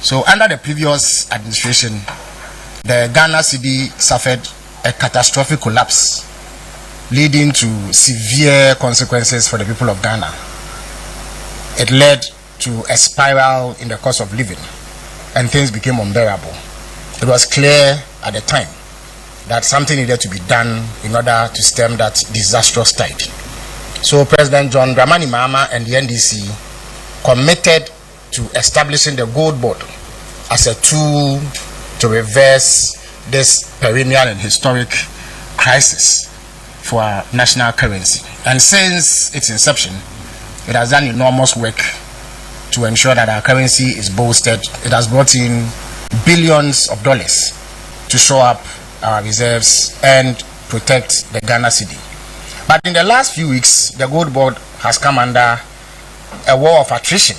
So under the previous administration, the Ghana cedi suffered a catastrophic collapse, leading to severe consequences for the people of Ghana. It led to a spiral in the cost of living, and things became unbearable. It was clear at the time that something needed to be done in order to stem that disastrous tide. So President John Dramani Mahama and the NDC committed to establishing the GoldBod as a tool to reverse this perennial and historic crisis for our national currency. And since its inception, it has done enormous work to ensure that our currency is bolstered. It has brought in billions of dollars to shore up our reserves and protect the Ghana cedi. But in the last few weeks, the GoldBod has come under a war of attrition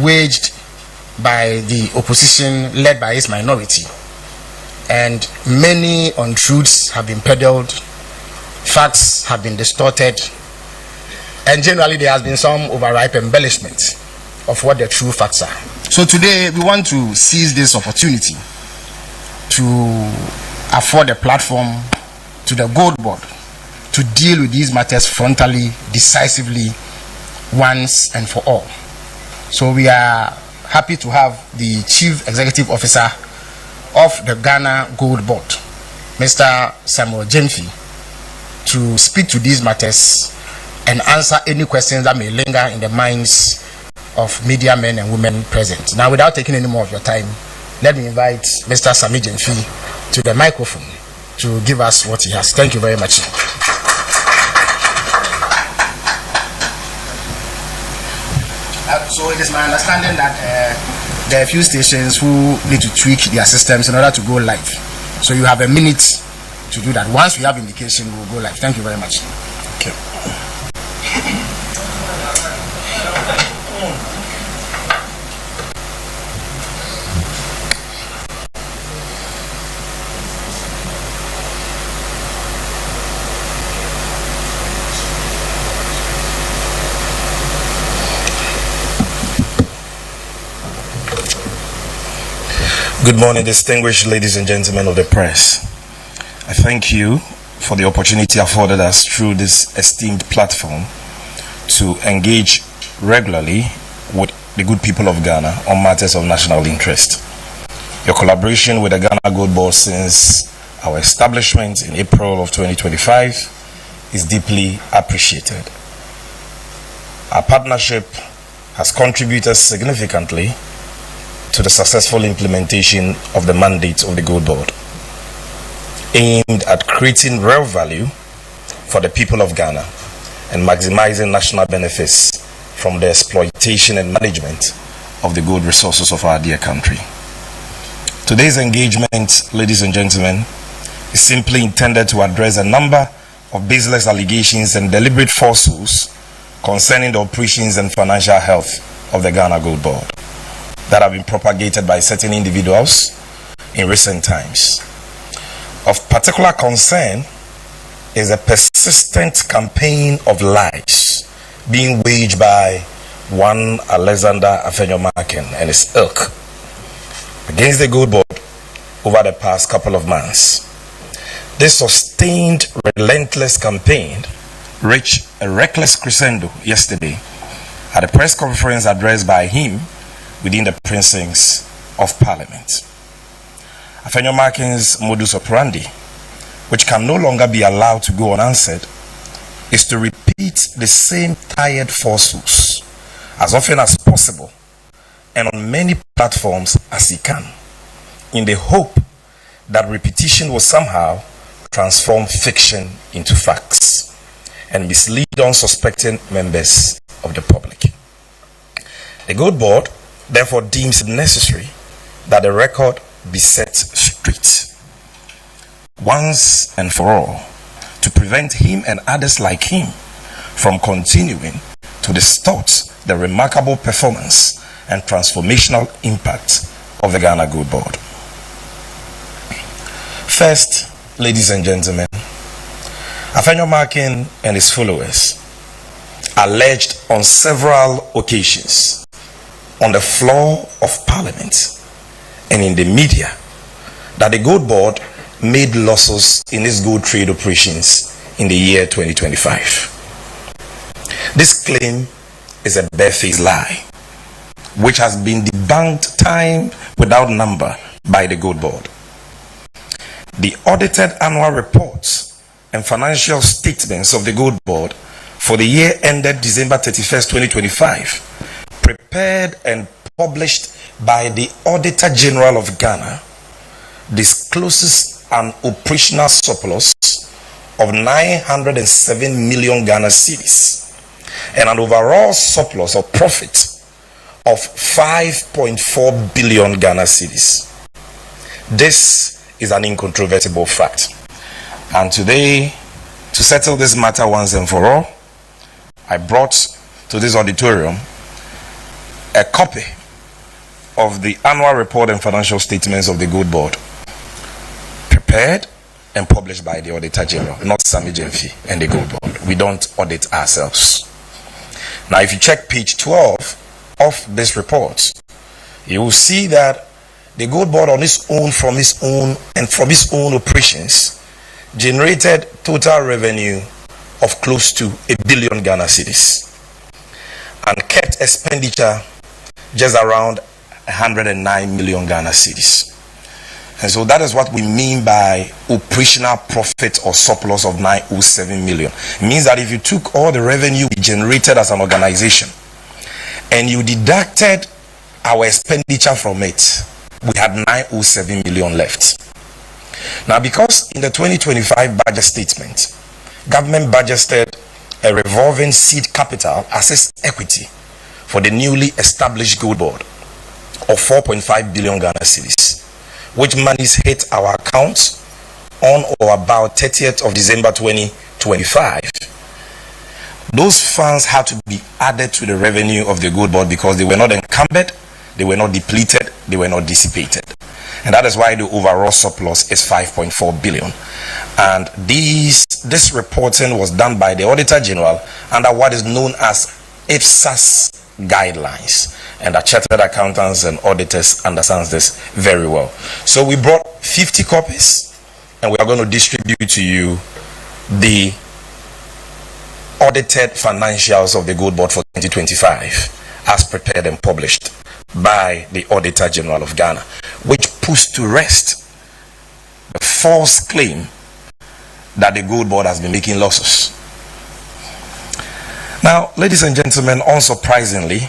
waged by the opposition led by its minority, and many untruths have been peddled, facts have been distorted, and generally there has been some overripe embellishment of what the true facts are. So today we want to seize this opportunity to afford a platform to the GoldBod to deal with these matters frontally, decisively, once and for all. So we are happy to have the Chief Executive Officer of the Ghana GoldBod, Mr. Sammy Gyamfi, to speak to these matters and answer any questions that may linger in the minds of media men and women present. Now, without taking any more of your time, let me invite Mr. Sammy Gyamfi to the microphone to give us what he has. Thank you very much. So it is my understanding that there are a few stations who need to tweak their systems in order to go live. So you have a minute to do that. Once we have indication, we will go live. Thank you very much. Okay. Good morning, distinguished ladies and gentlemen of the press. I thank you for the opportunity afforded us through this esteemed platform to engage regularly with the good people of Ghana on matters of national interest. Your collaboration with the Ghana GoldBod since our establishment in April of 2025 is deeply appreciated. Our partnership has contributed significantly to the successful implementation of the mandate of the GoldBod, aimed at creating real value for the people of Ghana and maximizing national benefits from the exploitation and management of the gold resources of our dear country. Today's engagement, ladies and gentlemen, is simply intended to address a number of baseless allegations and deliberate falsehoods concerning the operations and financial health of the Ghana GoldBod that have been propagated by certain individuals in recent times. Of particular concern is a persistent campaign of lies being waged by one Alexander Afenyomarkin and his ilk against the GoldBod over the past couple of months. This sustained, relentless campaign reached a reckless crescendo yesterday at a press conference addressed by him within the precincts of Parliament. Afenyomarkin's modus operandi, which can no longer be allowed to go unanswered, is to repeat the same tired falsehoods as often as possible and on many platforms as he can, in the hope that repetition will somehow transform fiction into facts and mislead unsuspecting members of the public. The GoldBod therefore deems it necessary that the record be set straight once and for all to prevent him and others like him from continuing to distort the remarkable performance and transformational impact of the Ghana GoldBod. First, ladies and gentlemen, Afenyomarkin and his followers alleged on several occasions on the floor of Parliament and in the media that the GoldBod made losses in its gold trade operations in the year 2025. This claim is a barefaced lie, which has been debunked time without number by the GoldBod. The audited annual reports and financial statements of the GoldBod for the year ended December 31st, 2025, prepared and published by the Auditor General of Ghana, discloses an operational surplus of 907 million Ghana cedis and an overall surplus of profit of 5.4 billion Ghana cedis. This is an incontrovertible fact. And today, to settle this matter once and for all, I brought to this auditorium a copy of the annual report and financial statements of the GoldBod, prepared and published by the Auditor General, not Sammy Gyamfi and the GoldBod. We don't audit ourselves. Now, if you check page 12 of this report, you will see that the GoldBod on its own, from its own operations, generated total revenue of close to 1 billion Ghana cedis and kept expenditure just around 109 million Ghana cedis. And so that is what we mean by operational profit or surplus of 907 million. It means that if you took all the revenue we generated as an organization and you deducted our expenditure from it, we had 907 million left. Now, because in the 2025 budget statement, government budgeted a revolving seed capital as its equity for the newly established GoldBod of 4.5 billion Ghana cedis, which monies hit our accounts on or about 30th of December 2025. Those funds had to be added to the revenue of the GoldBod because they were not encumbered, they were not depleted, they were not dissipated. And that is why the overall surplus is 5.4 billion. And this reporting was done by the Auditor General under what is known as IFSAS guidelines. And the chartered accountants and auditors understands this very well. So we brought 50 copies and we are going to distribute to you the audited financials of the GoldBod for 2025 as prepared and published by the Auditor General of Ghana, which puts to rest the false claim that the GoldBod has been making losses. Now, ladies and gentlemen, unsurprisingly,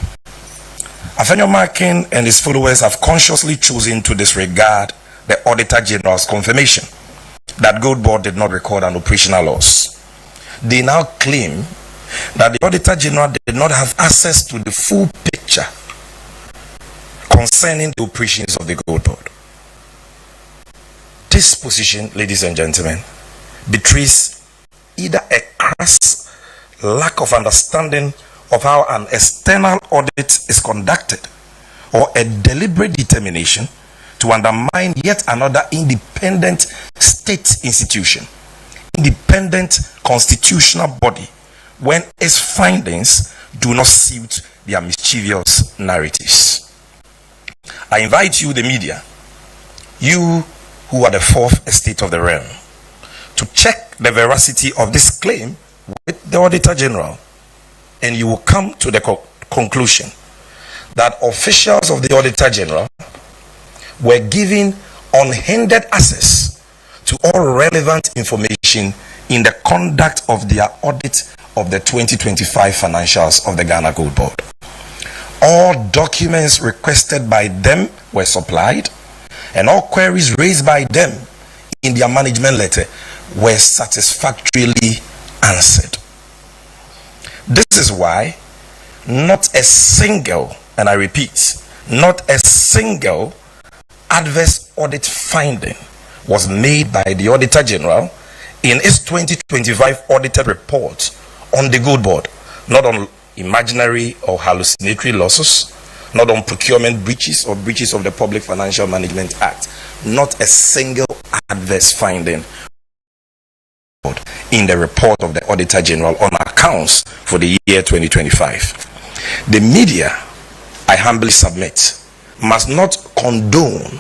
Afenyo Markin and his followers have consciously chosen to disregard the Auditor General's confirmation that GoldBod did not record an operational loss. They now claim that the Auditor General did not have access to the full picture concerning the operations of the GoldBod. This position, ladies and gentlemen, betrays either a crass lack of understanding of how an external audit is conducted or a deliberate determination to undermine yet another independent state institution, independent constitutional body, when its findings do not suit their mischievous narratives. I invite you, the media, you who are the fourth estate of the realm, to check the veracity of this claim with the Auditor General, and you will come to the conclusion that officials of the Auditor General were given unhindered access to all relevant information in the conduct of their audit of the 2025 financials of the Ghana GoldBod. All documents requested by them were supplied, and all queries raised by them in their management letter were satisfactorily answered. This is why not a single, and I repeat, not a single adverse audit finding was made by the Auditor General in its 2025 audited report on the GoldBod, not on imaginary or hallucinatory losses, not on procurement breaches or breaches of the Public Financial Management Act. Not a single adverse finding in the report of the Auditor General on accounts for the year 2025. The media, I humbly submit, must not condone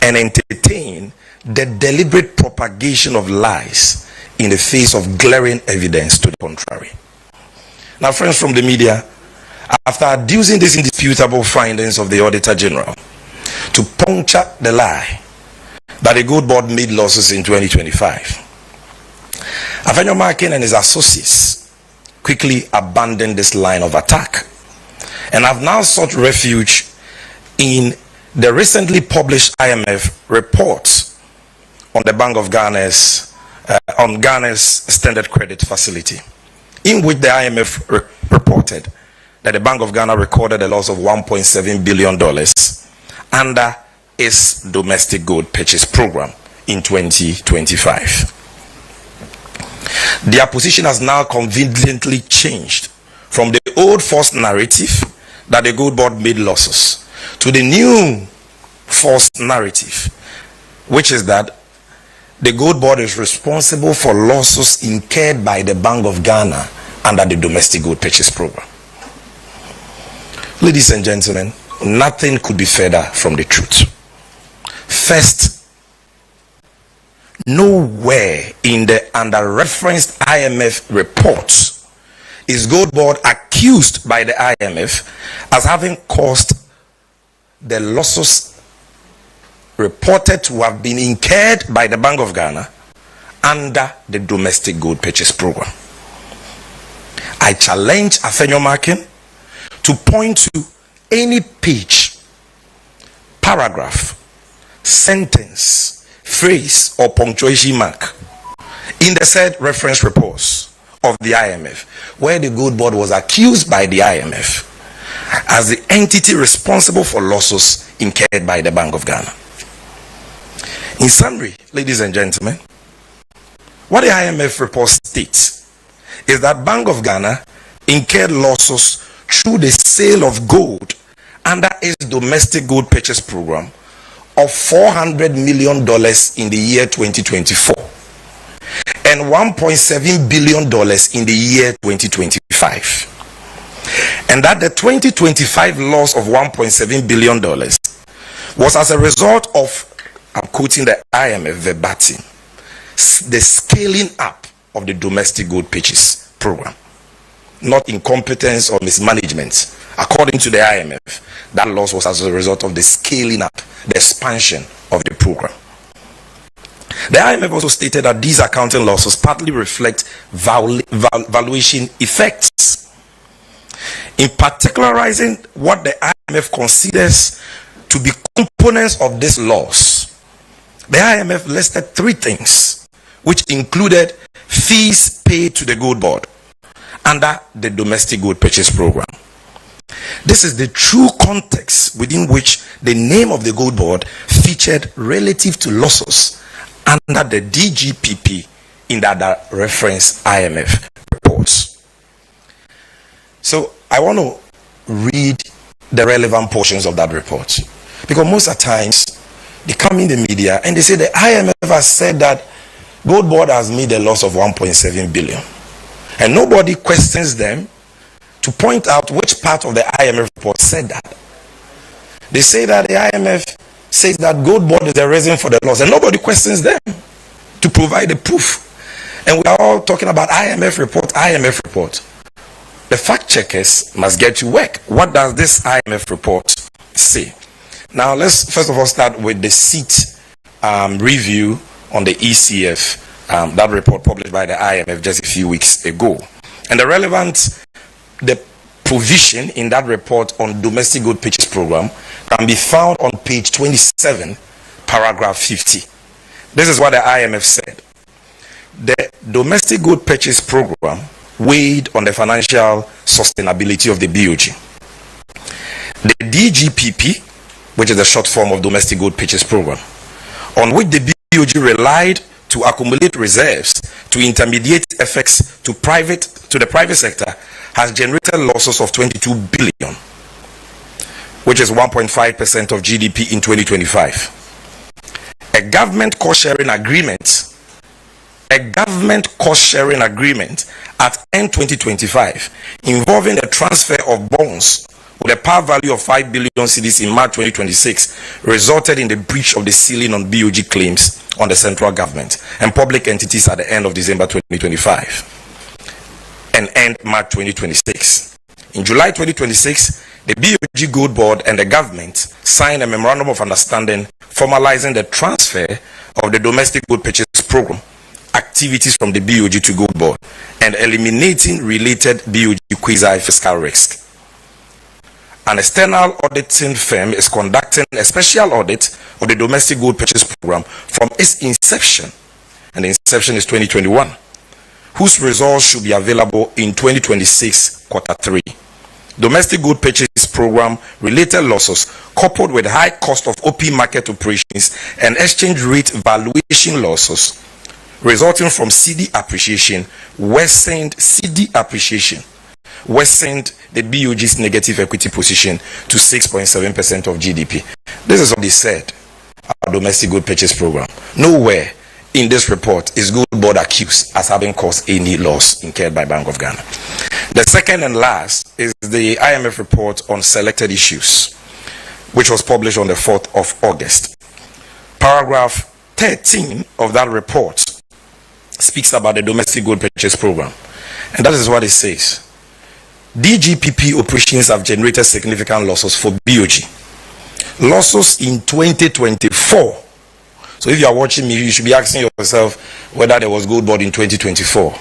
and entertain the deliberate propagation of lies in the face of glaring evidence to the contrary. Now, friends from the media, after adducing these indisputable findings of the Auditor General to puncture the lie that the GoldBod made losses in 2025, Afenyomarkin and his associates quickly abandoned this line of attack and have now sought refuge in the recently published IMF report on the Bank of Ghana's on Ghana's standard credit facility, in which the IMF reported that the Bank of Ghana recorded a loss of $1.7 billion under its domestic gold purchase program in 2025. Their position has now conveniently changed from the old false narrative that the GoldBod made losses to the new false narrative, which is that the GoldBod is responsible for losses incurred by the Bank of Ghana under the domestic gold purchase program. Ladies and gentlemen, nothing could be further from the truth. First, nowhere in the under-referenced IMF reports is GoldBod accused by the IMF as having caused the losses reported to have been incurred by the Bank of Ghana under the domestic gold purchase program. I challenge Afenyomarkin to point to any page, paragraph, sentence, phrase, or punctuation mark in the said reference reports of the IMF where the GoldBod was accused by the IMF as the entity responsible for losses incurred by the Bank of Ghana. In summary, ladies and gentlemen, what the IMF report states is that Bank of Ghana incurred losses through the sale of gold under its domestic gold purchase program of $400 million in the year 2024 and $1.7 billion in the year 2025. And that the 2025 loss of $1.7 billion was as a result of, I'm quoting the IMF verbatim, the scaling up of the domestic gold purchase program, not incompetence or mismanagement. According to the IMF, that loss was as a result of the scaling up, the expansion of the program. The IMF also stated that these accounting losses partly reflect valuation effects. In particularizing what the IMF considers to be components of this loss, the IMF listed three things, which included fees paid to the GoldBod under the domestic gold purchase program. This is the true context within which the name of the GoldBod featured relative to losses under the DGPP in the other reference IMF reports. So I want to read the relevant portions of that report, because most of the times they come in the media and they say the IMF has said that GoldBod has made a loss of 1.7 billion, and nobody questions them to point out which part of the IMF report said that. They say that the IMF says that GoldBod is the reason for the loss, and nobody questions them to provide the proof. And we are all talking about IMF report, IMF report. The fact checkers must get to work. What does this IMF report say? Now let's first of all start with the seat review on the ECF, that report published by the IMF just a few weeks ago. And the provision in that report on domestic gold purchase program can be found on page 27, paragraph 50. This is what the IMF said. The domestic gold purchase program weighed on the financial sustainability of the BOG. The DGPP, which is the short form of domestic gold purchase program, on which the BOG relied to accumulate reserves to intermediate effects to the private sector, has generated losses of 22 billion, which is 1.5% of GDP in 2025. A government cost-sharing agreement at end 2025 involving the transfer of bonds the par value of 5 billion cedis in March 2026 resulted in the breach of the ceiling on BOG claims on the central government and public entities at the end of December 2025 and end March 2026. In July 2026, the BOG GoldBod and the government signed a memorandum of understanding formalizing the transfer of the domestic gold purchase program activities from the BOG to GoldBod and eliminating related BOG quasi-fiscal risk. An external auditing firm is conducting a special audit of the domestic gold purchase program from its inception, and the inception is 2021, whose results should be available in 2026 Q3. Domestic gold purchase program related losses coupled with high cost of open market operations and exchange rate valuation losses resulting from CD appreciation worsened the BOG's negative equity position to 6.7% of GDP. This is what they said about domestic gold purchase program. Nowhere in this report is GoldBod accused as having caused any loss incurred by Bank of Ghana. The second and last is the IMF report on selected issues, which was published on the 4th of August. Paragraph 13 of that report speaks about the domestic gold purchase program, and that is what it says. DGPP operations have generated significant losses for BOG. Losses in 2024. So if you are watching me, you should be asking yourself whether there was GoldBod in 2024.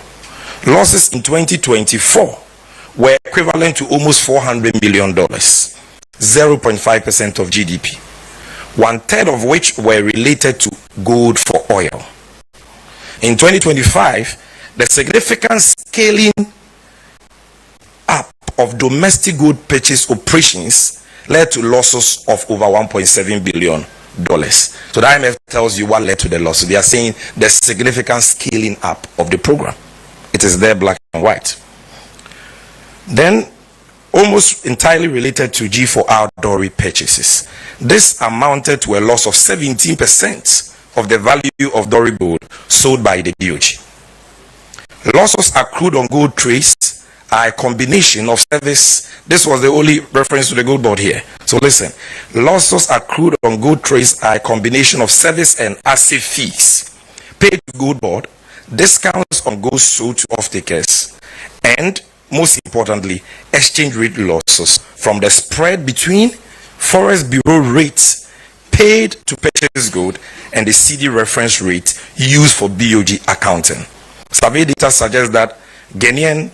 Losses in 2024 were equivalent to almost $400 million, 0.5% of GDP, 1/3 of which were related to gold for oil. In 2025, the significant scaling up of domestic gold purchase operations led to losses of over $1.7 billion. So the IMF tells you what led to the losses. They are saying the significant scaling up of the program. It is there, black and white. Then, almost entirely related to G4R Dory purchases. This amounted to a loss of 17% of the value of Dory gold sold by the BOG. Losses accrued on gold trades are a combination of service. This was the only reference to the GoldBod here. So listen, losses accrued on gold trades are a combination of service and asset fees paid to GoldBod, discounts on gold sold to off-takers, and most importantly, exchange rate losses from the spread between Forex Bureau rates paid to purchase gold and the CD reference rate used for BOG accounting. Survey data suggests that Ghanaian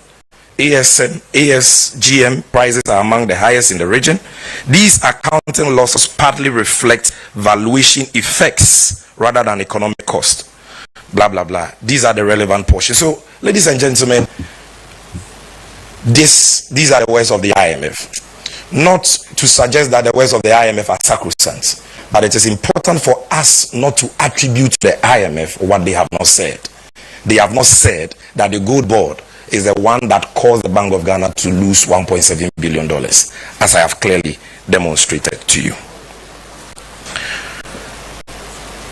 ASGM prices are among the highest in the region. These accounting losses partly reflect valuation effects rather than economic cost. Blah, blah, blah. These are the relevant portions. So, ladies and gentlemen, these are the words of the IMF. Not to suggest that the words of the IMF are sacrosanct, but it is important for us not to attribute to the IMF what they have not said. They have not said that the GoldBod is the one that caused the Bank of Ghana to lose $1.7 billion, as I have clearly demonstrated to you.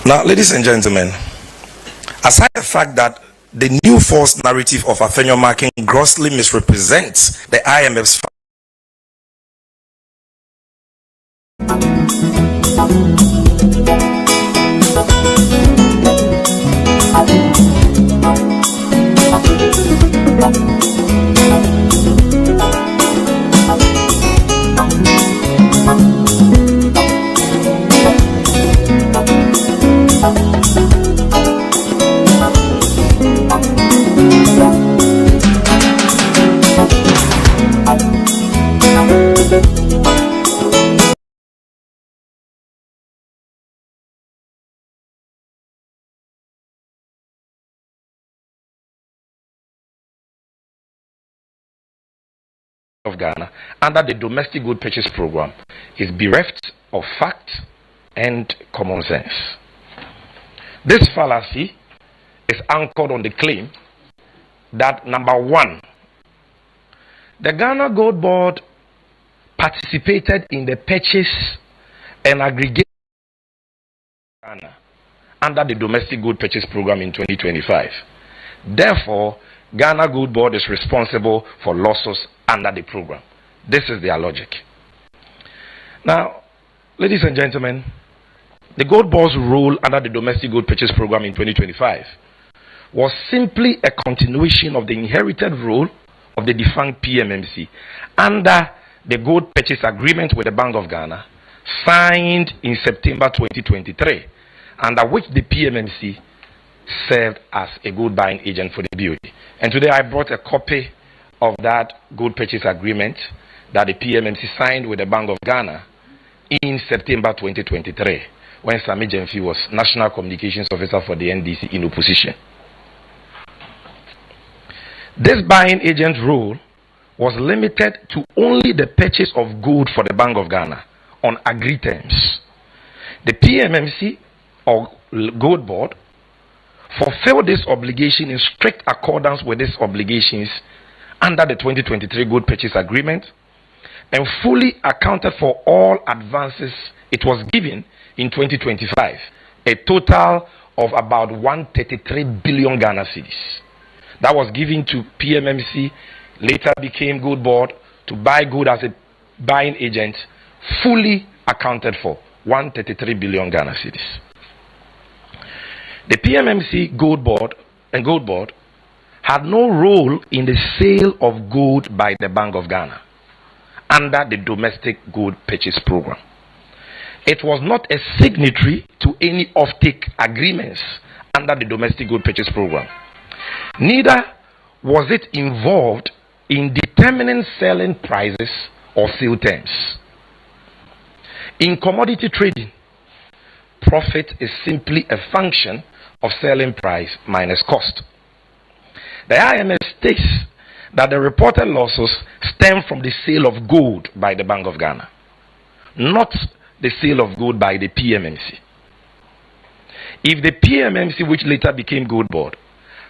Now, ladies and gentlemen, aside the fact that the new false narrative of Afenyo Marking grossly misrepresents the IMF's of Ghana under the domestic gold purchase program is bereft of fact and common sense. This fallacy is anchored on the claim that, number one, the Ghana GoldBod participated in the purchase and aggregation of Ghana under the domestic gold purchase program in 2025. Therefore, Ghana GoldBod is responsible for losses under the program. This is their logic. Now, ladies and gentlemen, the GoldBod's role under the domestic gold purchase program in 2025 was simply a continuation of the inherited role of the defunct PMMC under the gold purchase agreement with the Bank of Ghana signed in September 2023, under which the PMMC served as a gold buying agent for the BOD. And today I brought a copy of that gold purchase agreement that the PMMC signed with the Bank of Ghana in September 2023, when Sammy Gyamfi was National Communications Officer for the NDC in opposition. This buying agent role was limited to only the purchase of gold for the Bank of Ghana on agreed terms. The PMMC or GoldBod fulfilled this obligation in strict accordance with these obligations under the 2023 gold purchase agreement and fully accounted for all advances it was given in 2025, a total of about 133 billion Ghana cedis. That was given to PMMC, later became GoldBod, to buy gold as a buying agent, fully accounted for 133 billion Ghana cedis. The PMMC, GoldBod had no role in the sale of gold by the Bank of Ghana under the domestic gold purchase program. It was not a signatory to any offtake agreements under the domestic gold purchase program. Neither was it involved in determining selling prices or sale terms. In commodity trading, profit is simply a function of selling price minus cost. The IMF states that the reported losses stem from the sale of gold by the Bank of Ghana, not the sale of gold by the PMMC. If the PMMC, which later became GoldBod,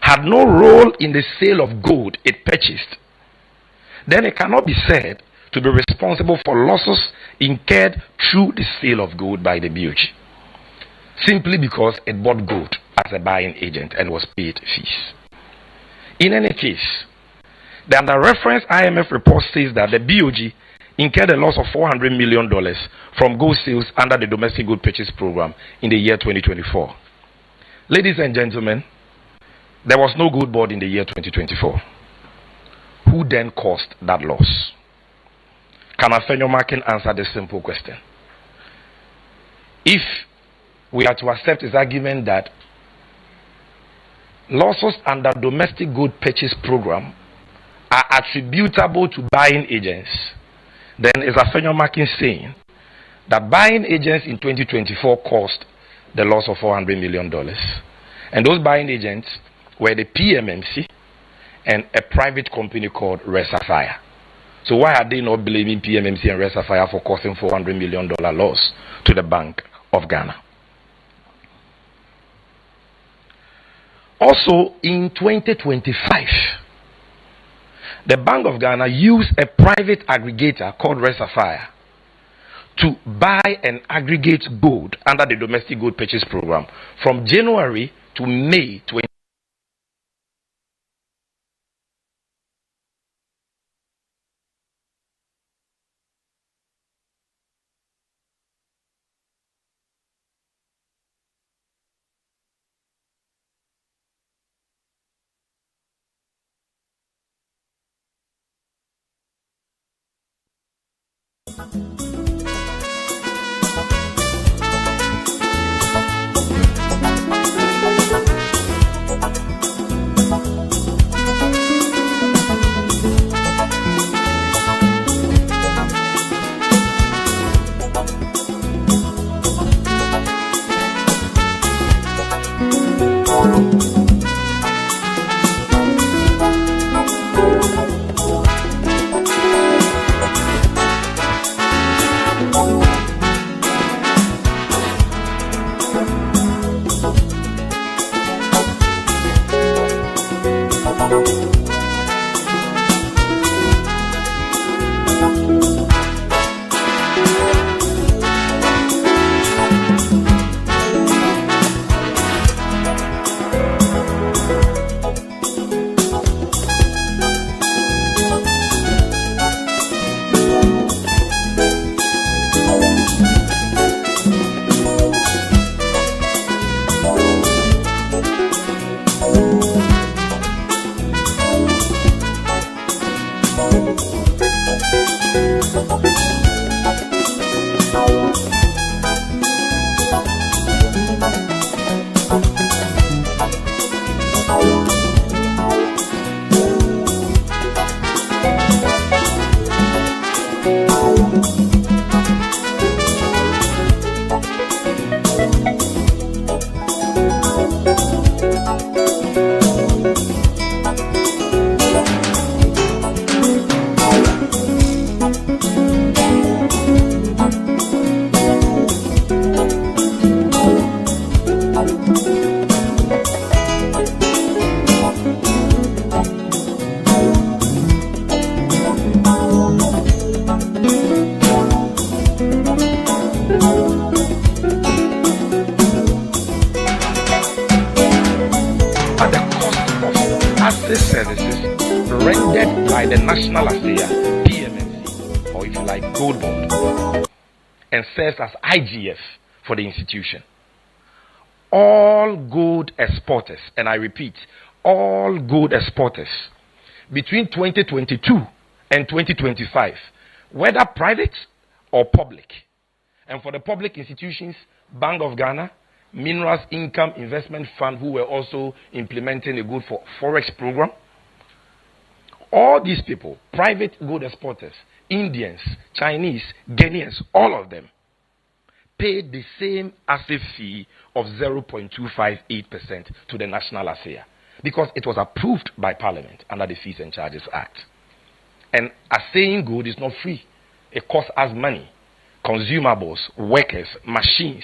had no role in the sale of gold it purchased, then it cannot be said to be responsible for losses incurred through the sale of gold by the BOG, simply because it bought gold as a buying agent and was paid fees. In any case, the under reference IMF report says that the BOG incurred a loss of $400 million from gold sales under the domestic gold purchase program in the year 2024. Ladies and gentlemen, there was no GoldBod in the year 2024. Who then caused that loss? Can Afenyomakin answer this simple question? If we are to accept his argument that losses under domestic gold purchase program are attributable to buying agents, then is Afenyomakin saying that buying agents in 2024 caused the loss of $400 million? And those buying agents were the PMMC and a private company called Resafire. So why are they not blaming PMMC and Resafire for causing $400 million loss to the Bank of Ghana? Also, in 2025, the Bank of Ghana used a private aggregator called Resafire to buy and aggregate gold under the domestic gold purchase program from January to May 20. assay services rendered by the National Assayer, PMMC, or if you like, GoldBod, and serves as IGF for the institution. All gold exporters, and I repeat, all gold exporters between 2022 and 2025, whether private or public, and for the public institutions, Bank of Ghana, Minerals Income Investment Fund, who were also implementing a gold for forex program, all these people, private gold exporters, Indians, Chinese, Ghanaians, all of them, paid the same assay fee of 0.258% to the National Assayer because it was approved by Parliament under the Fees and Charges Act. And assaying gold is not free. It costs us money, consumables, workers, machines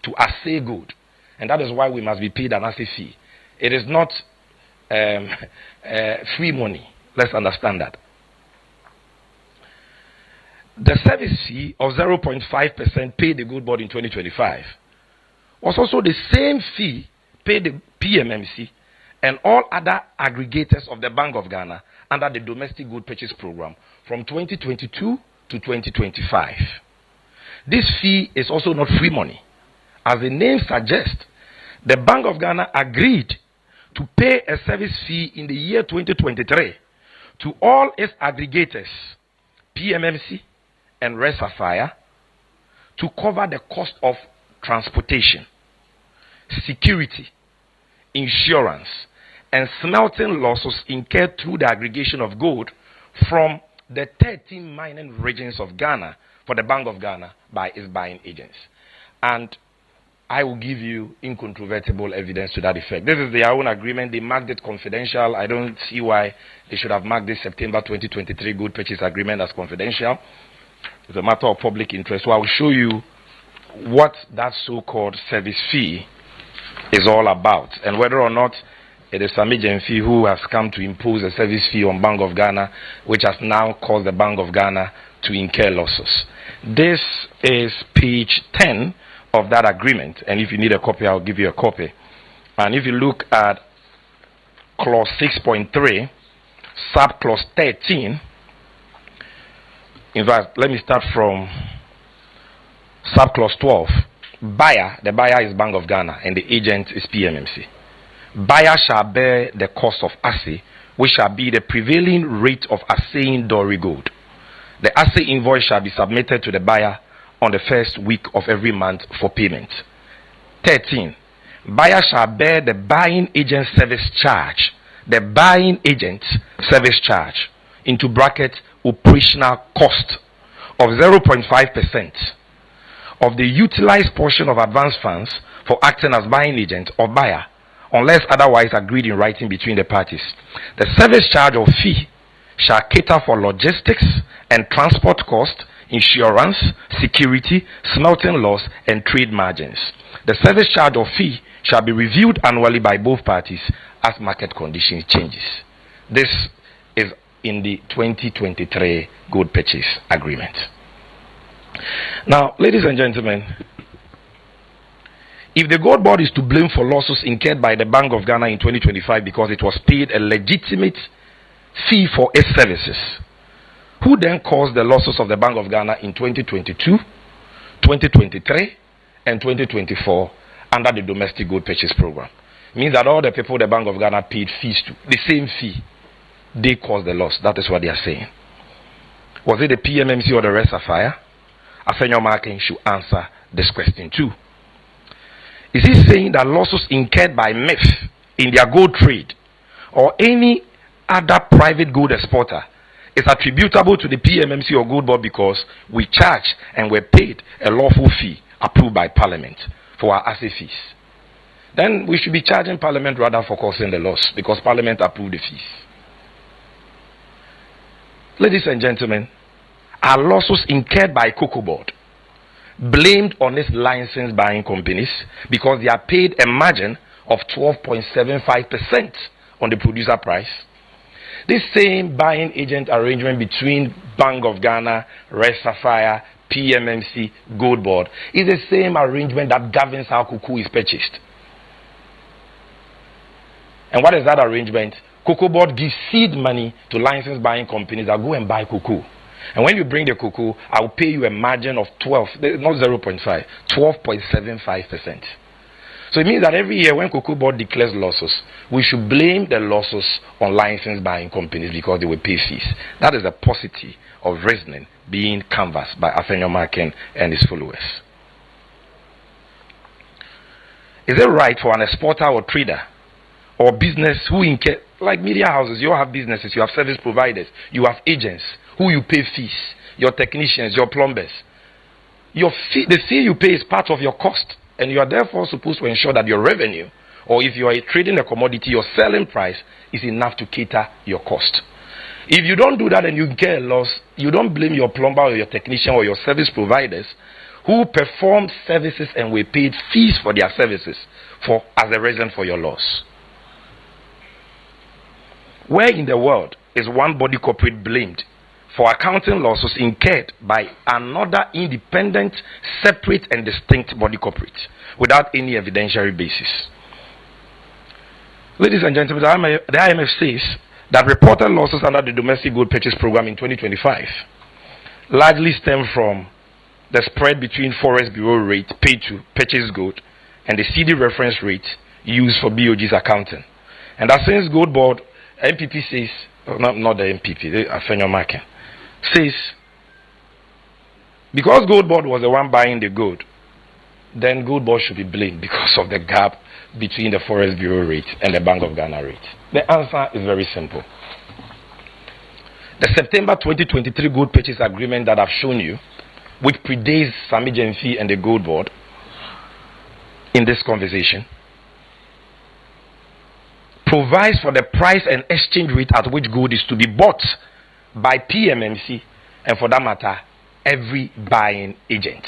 to assay gold. And that is why we must be paid an assay fee. It is not free money. Let's understand that. The service fee of 0.5% paid the GoldBod in 2025 was also the same fee paid the PMMC and all other aggregators of the Bank of Ghana under the Domestic Gold Purchase Program from 2022 to 2025. This fee is also not free money. As the name suggests, the Bank of Ghana agreed to pay a service fee in the year 2023 to all its aggregators, PMMC and Sapphire, to cover the cost of transportation, security, insurance, and smelting losses incurred through the aggregation of gold from the 13 mining regions of Ghana for the Bank of Ghana by its buying agents. And I will give you incontrovertible evidence to that effect. This is their own agreement. They marked it confidential. I don't see why they should have marked this September 2023 gold purchase agreement as confidential. It's a matter of public interest. So I will show you what that so-called service fee is all about and whether or not it is Sammy Gyamfi who has come to impose a service fee on Bank of Ghana, which has now caused the Bank of Ghana to incur losses. This is page 10 of that agreement, and if you need a copy, I'll give you a copy. And if you look at clause 6.3, subclause 13, in fact, let me start from subclause 12. Buyer, the buyer is Bank of Ghana, and the agent is PMMC. Buyer shall bear the cost of assay, which shall be the prevailing rate of assaying Dory gold. The assay invoice shall be submitted to the buyer on the first week of every month for payment. 13. Buyer shall bear the buying agent service charge. The buying agent service charge into bracket operational cost of 0.5% of the utilized portion of advance funds for acting as buying agent or buyer, unless otherwise agreed in writing between the parties. The service charge or fee shall cater for logistics and transport cost, insurance, security, smelting loss, and trade margins. The service charge or fee shall be reviewed annually by both parties as market conditions changes. This is in the 2023 gold purchase agreement. Now, ladies and gentlemen, if the GoldBod is to blame for losses incurred by the Bank of Ghana in 2025 because it was paid a legitimate fee for its services, who then caused the losses of the Bank of Ghana in 2022, 2023, and 2024 under the Domestic Gold Purchase Program? It means that all the people the Bank of Ghana paid fees to, the same fee, they caused the loss. That is what they are saying. Was it the PMMC or the Sapphire? Afenyo Markin should answer this question too. Is he saying that losses incurred by MIF in their gold trade or any other private gold exporter is attributable to the PMMC or GoldBod because we charge and were paid a lawful fee approved by Parliament for our assay fees? Then we should be charging Parliament rather for causing the loss because Parliament approved the fees. Ladies and gentlemen, are losses incurred by GoldBod blamed on its license buying companies because they are paid a margin of 12.75% on the producer price? This same buying agent arrangement between Bank of Ghana, Sapphire, PMMC, GoldBod is the same arrangement that governs how cocoa is purchased. And what is that arrangement? GoldBod gives seed money to license buying companies that go and buy cocoa. And when you bring the cocoa, I'll pay you a margin of 12, not 0.5, 12.75%. So it means that every year when GoldBod declares losses, we should blame the losses on license buying companies because they will pay fees. That is the paucity of reasoning being canvassed by Afenyomarkin and his followers. Is it right for an exporter or trader or business who incur, like media houses, you have businesses, you have service providers, you have agents who you pay fees, your technicians, your plumbers. Your fee, the fee you pay is part of your cost, and you are therefore supposed to ensure that your revenue, or if you are trading a commodity, your selling price is enough to cater your cost. If you don't do that and you incur a loss, you don't blame your plumber or your technician or your service providers who performed services and were paid fees for their services as a reason for your loss. Where in the world is one body corporate blamed for accounting losses incurred by another independent, separate and distinct body corporate without any evidentiary basis? Ladies and gentlemen, the IMF says that reported losses under the domestic gold purchase program in 2025 largely stem from the spread between Forex Bureau rate paid to purchase gold and the CD reference rate used for BOG's accounting. And that since GoldBod, MPP says, not the MPP, the Afenyomarkin, says, because GoldBod was the one buying the gold, then GoldBod should be blamed because of the gap between the Forex Bureau rate and the Bank of Ghana rate. The answer is very simple. The September 2023 gold purchase agreement that I've shown you, which predates Sammy Gyamfi and the GoldBod in this conversation, provides for the price and exchange rate at which gold is to be bought by PMMC and, for that matter, every buying agent.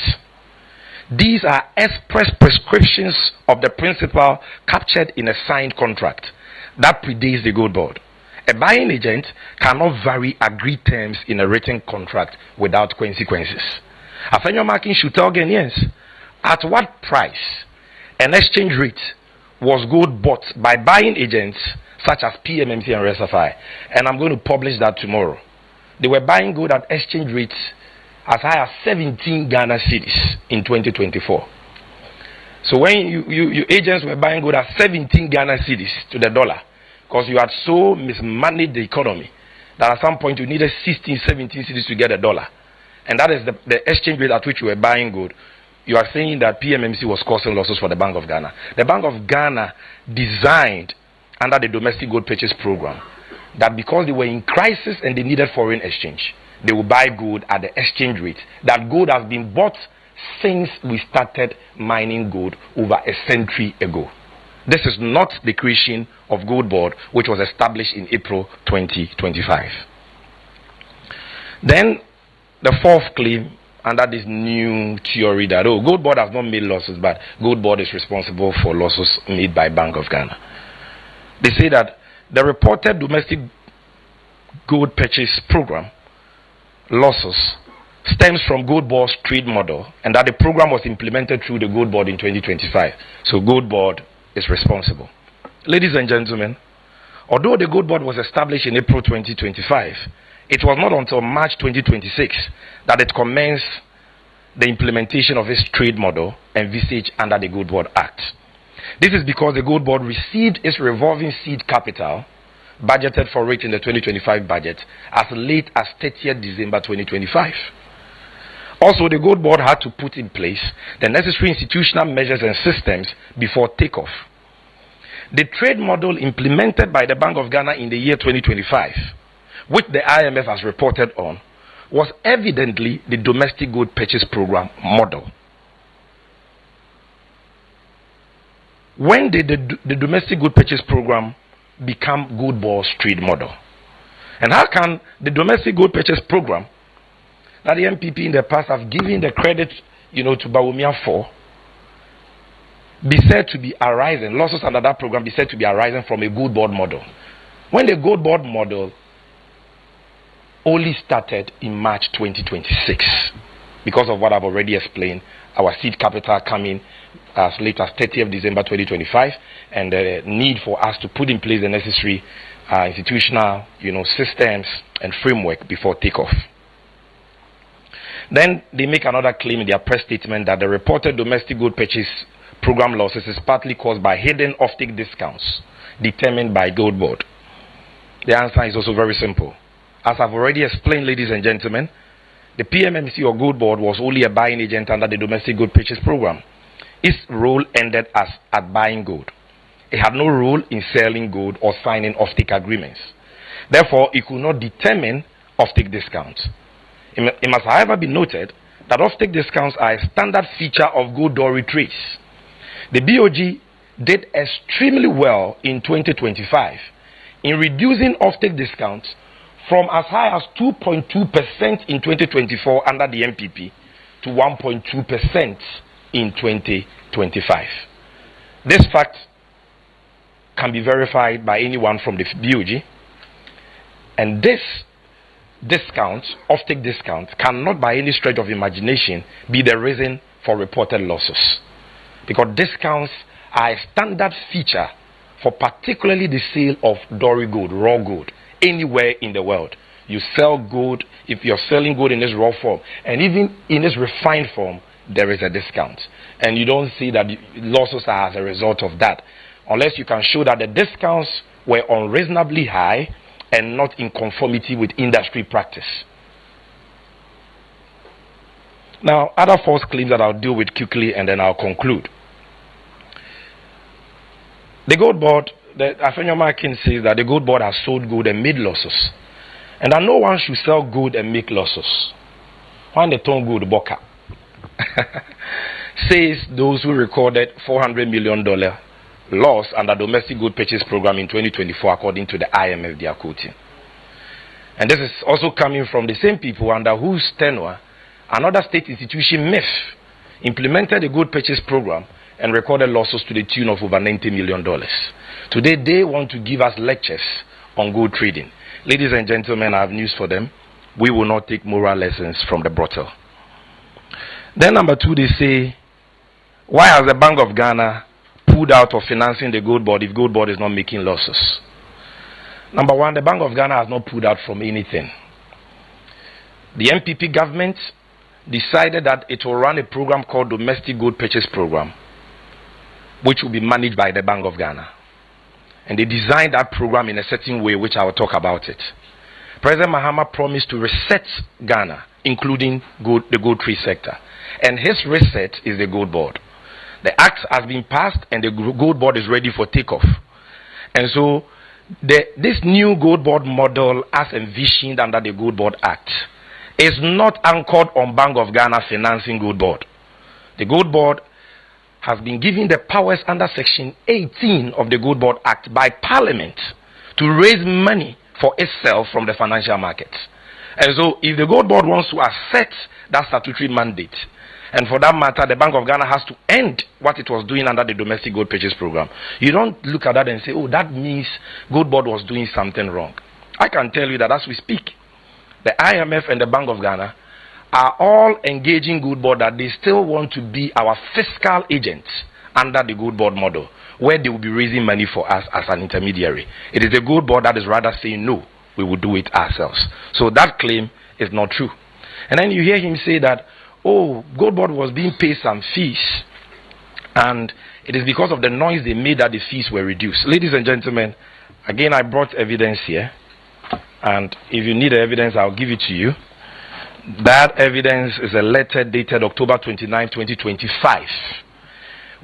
These are express prescriptions of the principle captured in a signed contract that predates the GoldBod. A buying agent cannot vary agreed terms in a written contract without consequences. Afenyomarkin should tell Ghanaians at what price an exchange rate was gold bought by buying agents such as PMMC and Resafai. And I'm going to publish that tomorrow. They were buying gold at exchange rates as high as 17 Ghana cedis in 2024. So when you agents were buying gold at 17 Ghana cedis to the dollar, because you had so mismanaged the economy that at some point you needed 16, 17 cedis to get a dollar. And that is the exchange rate at which you were buying gold. You are saying that PMMC was causing losses for the Bank of Ghana. The Bank of Ghana designed under the domestic gold purchase program that because they were in crisis and they needed foreign exchange, they will buy gold at the exchange rate. That gold has been bought since we started mining gold over a century ago. This is not the creation of GoldBod, which was established in April 2025. Then the fourth claim under this new theory that, GoldBod has not made losses, but GoldBod is responsible for losses made by Bank of Ghana. They say that the reported domestic gold purchase program losses stems from GoldBod's trade model and that the program was implemented through the GoldBod in 2025. So GoldBod is responsible. Ladies and gentlemen, although the GoldBod was established in April 2025, it was not until March 2026 that it commenced the implementation of its trade model envisaged under the GoldBod Act. This is because the GoldBod received its revolving seed capital budgeted for it in the 2025 budget as late as 30th December 2025. Also, the GoldBod had to put in place the necessary institutional measures and systems before takeoff. The trade model implemented by the Bank of Ghana in the year 2025, which the IMF has reported on, was evidently the domestic gold purchase program model. When did the domestic gold purchase program become GoldBod's trade model? And how can the domestic gold purchase program that the MPP in the past have given the credit, to Bawumia for, be said to be arising, losses under that program be said to be arising from a GoldBod model, when the GoldBod model only started in March 2026 because of what I've already explained, our seed capital coming as late as 30th December 2025, and the need for us to put in place the necessary institutional, systems and framework before takeoff. Then they make another claim in their press statement that the reported domestic gold purchase program losses is partly caused by hidden offtake discounts determined by GoldBod. The answer is also very simple. As I've already explained, ladies and gentlemen, the PMMC or GoldBod was only a buying agent under the domestic gold purchase program. Its role ended at buying gold. It had no role in selling gold or signing offtake agreements. Therefore, it could not determine offtake discounts. It must, however, be noted that offtake discounts are a standard feature of gold doré trades. The BOG did extremely well in 2025 in reducing offtake discounts from as high as 2.2% in 2024 under the MPP to 1.2% in 2025. This fact can be verified by anyone from the BOG, and this discount, offtake discount, cannot by any stretch of imagination be the reason for reported losses, because discounts are a standard feature for particularly the sale of doré gold, raw gold, anywhere in the world. You sell gold, if you're selling gold in its raw form, and even in its refined form, there is a discount. And you don't see that losses are as a result of that, unless you can show that the discounts were unreasonably high and not in conformity with industry practice. Now, other false claims that I'll deal with quickly and then I'll conclude. The GoldBod, the Afenyomakin says that the GoldBod has sold gold and made losses, and that no one should sell gold and make losses. When the tone gold boka says those who recorded $400 million loss under domestic gold purchase program in 2024, according to the IMF they are quoting. And this is also coming from the same people under whose tenure another state institution, MEF, implemented the gold purchase program and recorded losses to the tune of over $90 million. Today, they want to give us lectures on gold trading. Ladies and gentlemen, I have news for them. We will not take moral lessons from the brothel. Then number two, they say, why has the Bank of Ghana pulled out of financing the GoldBod if GoldBod is not making losses? Number one, the Bank of Ghana has not pulled out from anything. The MPP government decided that it will run a program called Domestic Gold Purchase Program, which will be managed by the Bank of Ghana. And they designed that program in a certain way, which I will talk about it. President Mahama promised to reset Ghana, including the gold trade sector. And his reset is the GoldBod. The act has been passed and the GoldBod is ready for takeoff. And so this new GoldBod model, as envisioned under the GoldBod Act, is not anchored on Bank of Ghana financing GoldBod. The GoldBod has been given the powers under Section 18 of the GoldBod Act by Parliament to raise money for itself from the financial markets. And so if the GoldBod wants to assert that statutory mandate, and for that matter, the Bank of Ghana has to end what it was doing under the domestic gold purchase program, you don't look at that and say, oh, that means GoldBod was doing something wrong. I can tell you that as we speak, the IMF and the Bank of Ghana are all engaging GoldBod that they still want to be our fiscal agents under the GoldBod model, where they will be raising money for us as an intermediary. It is the GoldBod that is rather saying, no, we will do it ourselves. So that claim is not true. And then you hear him say that, oh, GoldBod was being paid some fees, and it is because of the noise they made that the fees were reduced. Ladies and gentlemen, again, I brought evidence here, and if you need the evidence, I'll give it to you. That evidence is a letter dated October 29, 2025,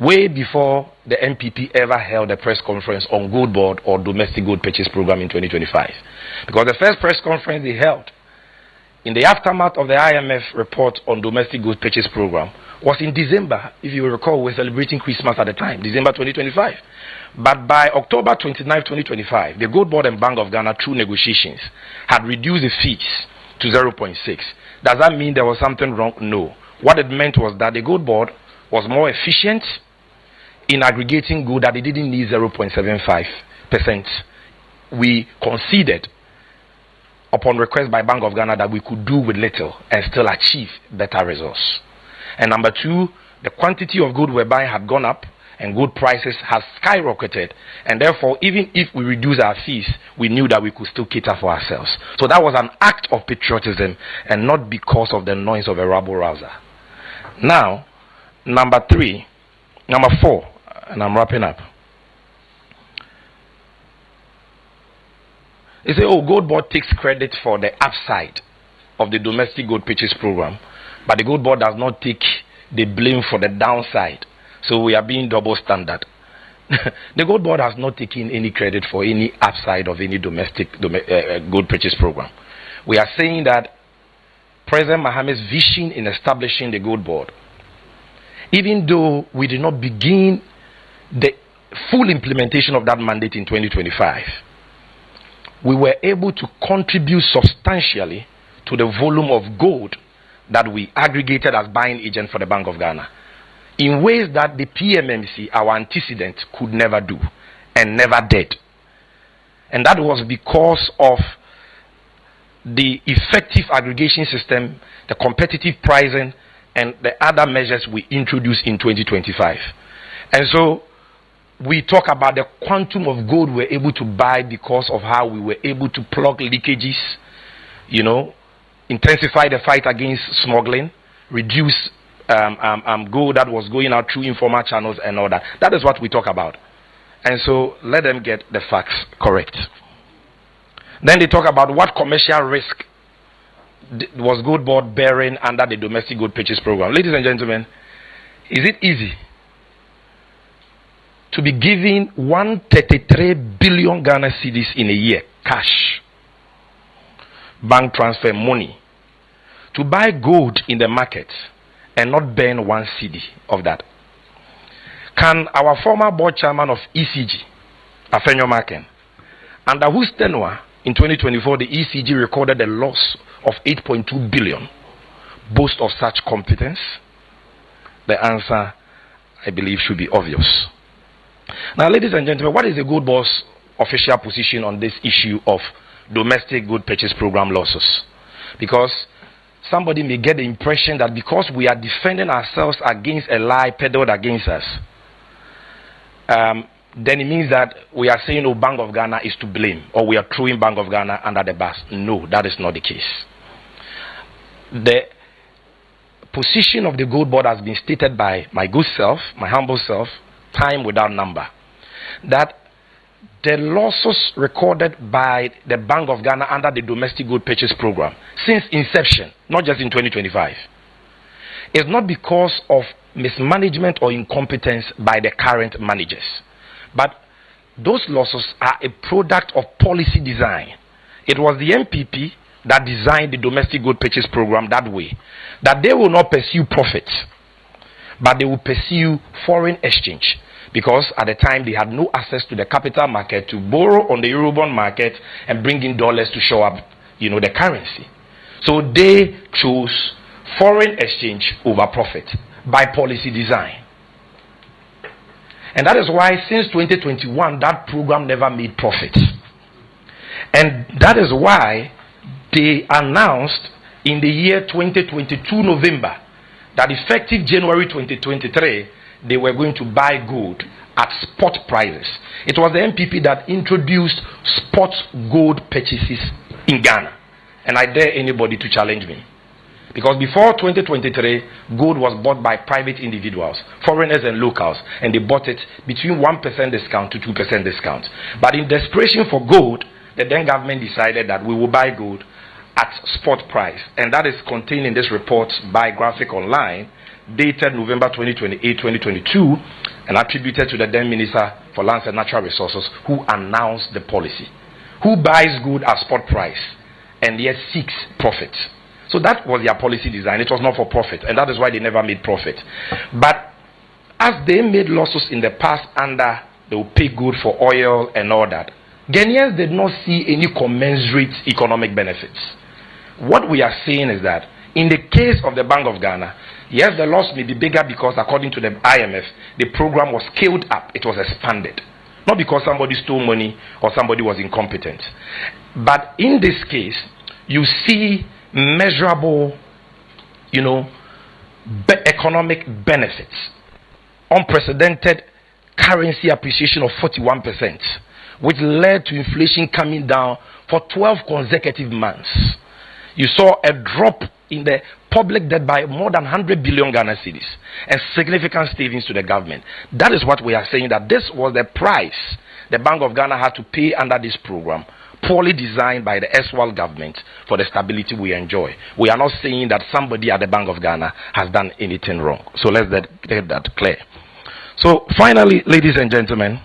way before the MPP ever held a press conference on GoldBod or domestic gold purchase program in 2025. Because the first press conference they held in the aftermath of the IMF report on domestic gold purchase program was in December. If you recall, we were celebrating Christmas at the time, December 2025. But by October 29, 2025, the GoldBod and Bank of Ghana, through negotiations, had reduced the fees to 0.6. Does that mean there was something wrong? No. What it meant was that the GoldBod was more efficient in aggregating gold, that it didn't need 0.75%. We conceded upon request by Bank of Ghana that we could do with little and still achieve better results. And number two, the quantity of gold we're buying had gone up, and gold prices has skyrocketed, and therefore even if we reduce our fees, we knew that we could still cater for ourselves. So that was an act of patriotism and not because of the noise of a rabble-rouser. Now, number 4, and I'm wrapping up. They say, oh, GoldBod takes credit for the upside of the domestic gold purchase program, but the GoldBod does not take the blame for the downside. So we are being double standard. The GoldBod has not taken any credit for any upside of any domestic gold purchase program. We are saying that President Mohammed's vision in establishing the GoldBod, even though we did not begin the full implementation of that mandate in 2025, we were able to contribute substantially to the volume of gold that we aggregated as buying agent for the Bank of Ghana, in ways that the PMMC, our antecedent, could never do and never did. And that was because of the effective aggregation system, the competitive pricing, and the other measures we introduced in 2025. And so we talk about the quantum of gold we're able to buy because of how we were able to plug leakages, intensify the fight against smuggling, reduce gold that was going out through informal channels and all that. That is what we talk about. And so let them get the facts correct. Then they talk about what commercial risk was GoldBod bearing under the domestic gold purchase program. Ladies and gentlemen, is it easy to be giving 133 billion Ghana cedis in a year, cash, bank transfer money, to buy gold in the market and not burn 1 cedi of that? Can our former board chairman of ECG, Afenyo Maken, under whose tenure in 2024 the ECG recorded a loss of 8.2 billion, boast of such competence? The answer, I believe, should be obvious. Now, ladies and gentlemen, what is the GoldBod's official position on this issue of domestic gold purchase program losses? Because somebody may get the impression that because we are defending ourselves against a lie peddled against us, then it means that we are saying, oh, Bank of Ghana is to blame, or we are throwing Bank of Ghana under the bus. No, that is not the case. The position of the GoldBod has been stated by my good self, my humble self, time without number, that the losses recorded by the Bank of Ghana under the domestic gold purchase program since inception, not just in 2025, is not because of mismanagement or incompetence by the current managers, but those losses are a product of policy design. It was the MPP that designed the domestic gold purchase program that way, that they will not pursue profits, but they will pursue foreign exchange, because at the time they had no access to the capital market to borrow on the Eurobond market and bring in dollars to show up, the currency. So they chose foreign exchange over profit by policy design. And that is why since 2021 that program never made profit. And that is why they announced in the year 2022 November that effective January 2023 they were going to buy gold at spot prices. It was the MPP that introduced spot gold purchases in Ghana. And I dare anybody to challenge me. Because before 2023, gold was bought by private individuals, foreigners and locals, and they bought it between 1% discount to 2% discount. But in desperation for gold, the then government decided that we will buy gold at spot price. And that is contained in this report by Graphic Online, dated November 2028, 2022, and attributed to the then Minister for Lands and Natural Resources, who announced the policy. Who buys gold at spot price and yet seeks profit. So that was their policy design. It was not for profit, and that is why they never made profit. But as they made losses in the past under they will pay gold for oil and all that, Ghanaians did not see any commensurate economic benefits. What we are saying is that in the case of the Bank of Ghana, yes, the loss may be bigger because according to the IMF, the program was scaled up, it was expanded. Not because somebody stole money or somebody was incompetent. But in this case, you see measurable, economic benefits, unprecedented currency appreciation of 41%, which led to inflation coming down for 12 consecutive months. You saw a drop in the public debt by more than 100 billion Ghana cedis and significant savings to the government. That is what we are saying, that this was the price the Bank of Ghana had to pay under this program, poorly designed by the erstwhile government, for the stability we enjoy. We are not saying that somebody at the Bank of Ghana has done anything wrong. So let's get that clear. So finally, ladies and gentlemen,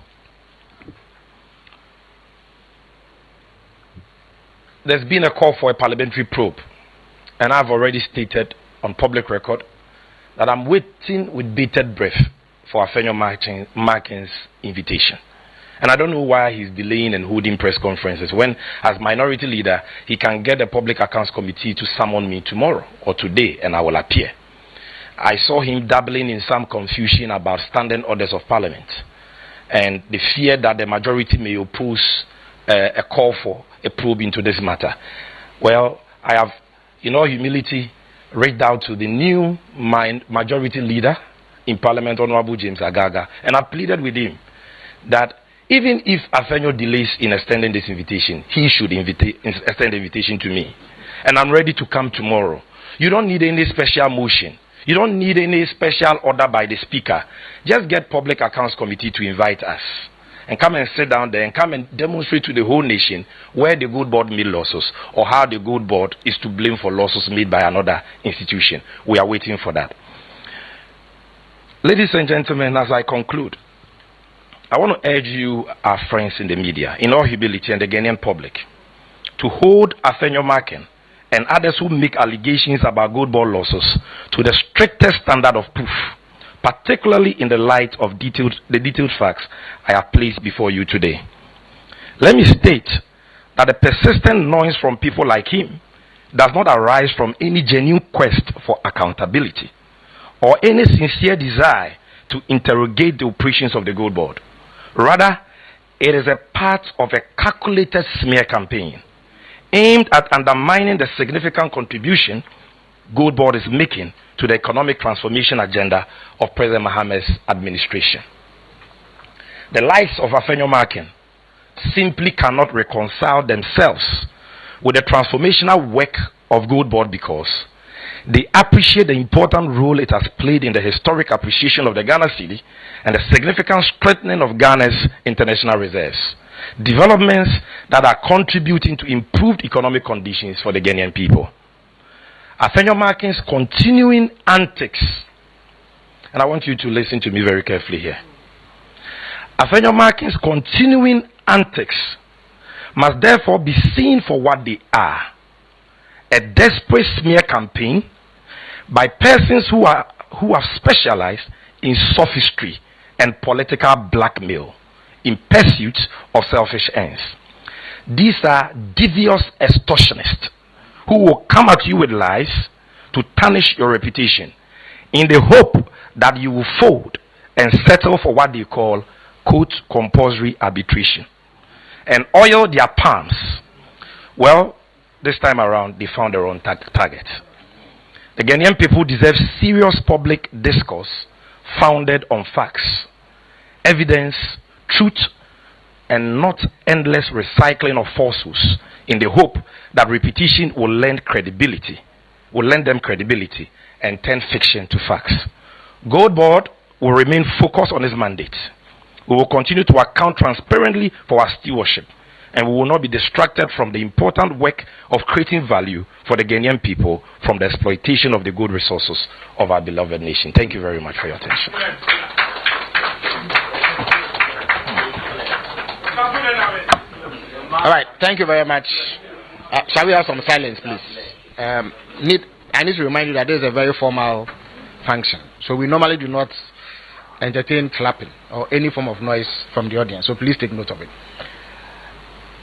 there's been a call for a parliamentary probe, and I've already stated on public record that I'm waiting with bated breath for Afenyo Markin's invitation. And I don't know why he's delaying and holding press conferences when, as minority leader, he can get the Public Accounts Committee to summon me tomorrow or today, and I will appear. I saw him dabbling in some confusion about standing orders of parliament and the fear that the majority may oppose a call for a probe into this matter. Well, I have, in all humility, reached out to the new majority leader in Parliament, Honorable James Agaga, and I pleaded with him that even if Afenyo delays in extending this invitation, he should extend the invitation to me. And I'm ready to come tomorrow. You don't need any special motion. You don't need any special order by the Speaker. Just get Public Accounts Committee to invite us. And come and sit down there and come and demonstrate to the whole nation where the GoldBod made losses or how the GoldBod is to blame for losses made by another institution. We are waiting for that. Ladies and gentlemen, as I conclude, I want to urge you, our friends in the media, in all humility, and the Ghanaian public, to hold Afenyo Markin and others who make allegations about GoldBod losses to the strictest standard of proof, particularly in the light of the detailed facts I have placed before you today. Let me state that the persistent noise from people like him does not arise from any genuine quest for accountability or any sincere desire to interrogate the operations of the GoldBod. Rather, it is a part of a calculated smear campaign aimed at undermining the significant contribution GoldBod is making to the economic transformation agenda of President Mohammed's administration. The likes of Afenyo Markin simply cannot reconcile themselves with the transformational work of GoldBod because they appreciate the important role it has played in the historic appreciation of the Ghana cedi and the significant strengthening of Ghana's international reserves, developments that are contributing to improved economic conditions for the Ghanaian people. Afenyo Markin's continuing antics, and I want you to listen to me very carefully here. Afenyo Markin's continuing antics must therefore be seen for what they are: a desperate smear campaign by persons who have specialized in sophistry and political blackmail in pursuit of selfish ends. These are devious extortionists who will come at you with lies to tarnish your reputation in the hope that you will fold and settle for what they call, quote, compulsory arbitration and oil their palms. Well, this time around, they found their own target. The Ghanaian people deserve serious public discourse founded on facts, evidence, truth, and not endless recycling of falsehoods in the hope that repetition will lend them credibility and turn fiction to facts. GoldBod will remain focused on its mandate. We will continue to account transparently for our stewardship, and we will not be distracted from the important work of creating value for the Ghanaian people from the exploitation of the good resources of our beloved nation. Thank you very much for your attention. All right, thank you very much. Shall we have some silence, please? I need to remind you that this is a very formal function, so we normally do not entertain clapping or any form of noise from the audience, so please take note of it.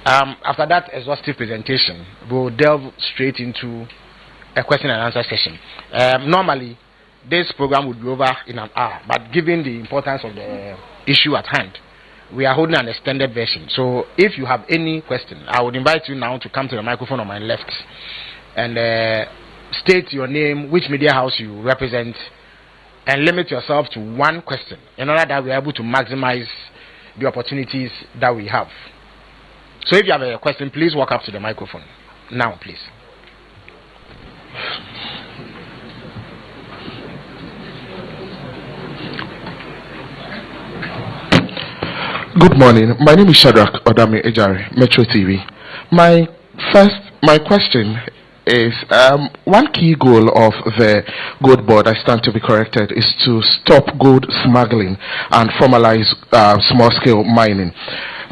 After that exhaustive presentation, we'll delve straight into a question and answer session. Normally, this program would be over in an hour, but given the importance of the issue at hand, we are holding an extended version. So if you have any question, I would invite you now to come to the microphone on my left, and state your name, which media house you represent, and limit yourself to one question in order that we are able to maximize the opportunities that we have. So if you have a question, please walk up to the microphone now, please. Good morning. My name is Shadrach Odame Ejare, Metro TV. My question is one key goal of the GoldBod, I stand to be corrected, is to stop gold smuggling and formalize small-scale mining.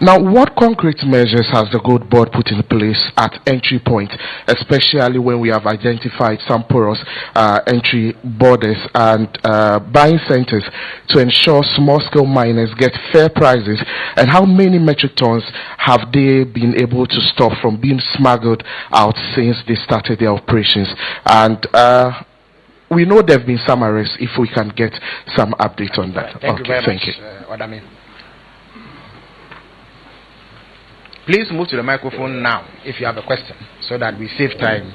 Now, what concrete measures has the GoldBod put in place at entry point, especially when we have identified some porous entry borders and buying centers to ensure small-scale miners get fair prices, and how many metric tons have they been able to stop from being smuggled out since they started their operations? And we know there have been some arrests. If we can get some update on that. Thank you very much, Odame. Please move to the microphone now if you have a question, so that we save time.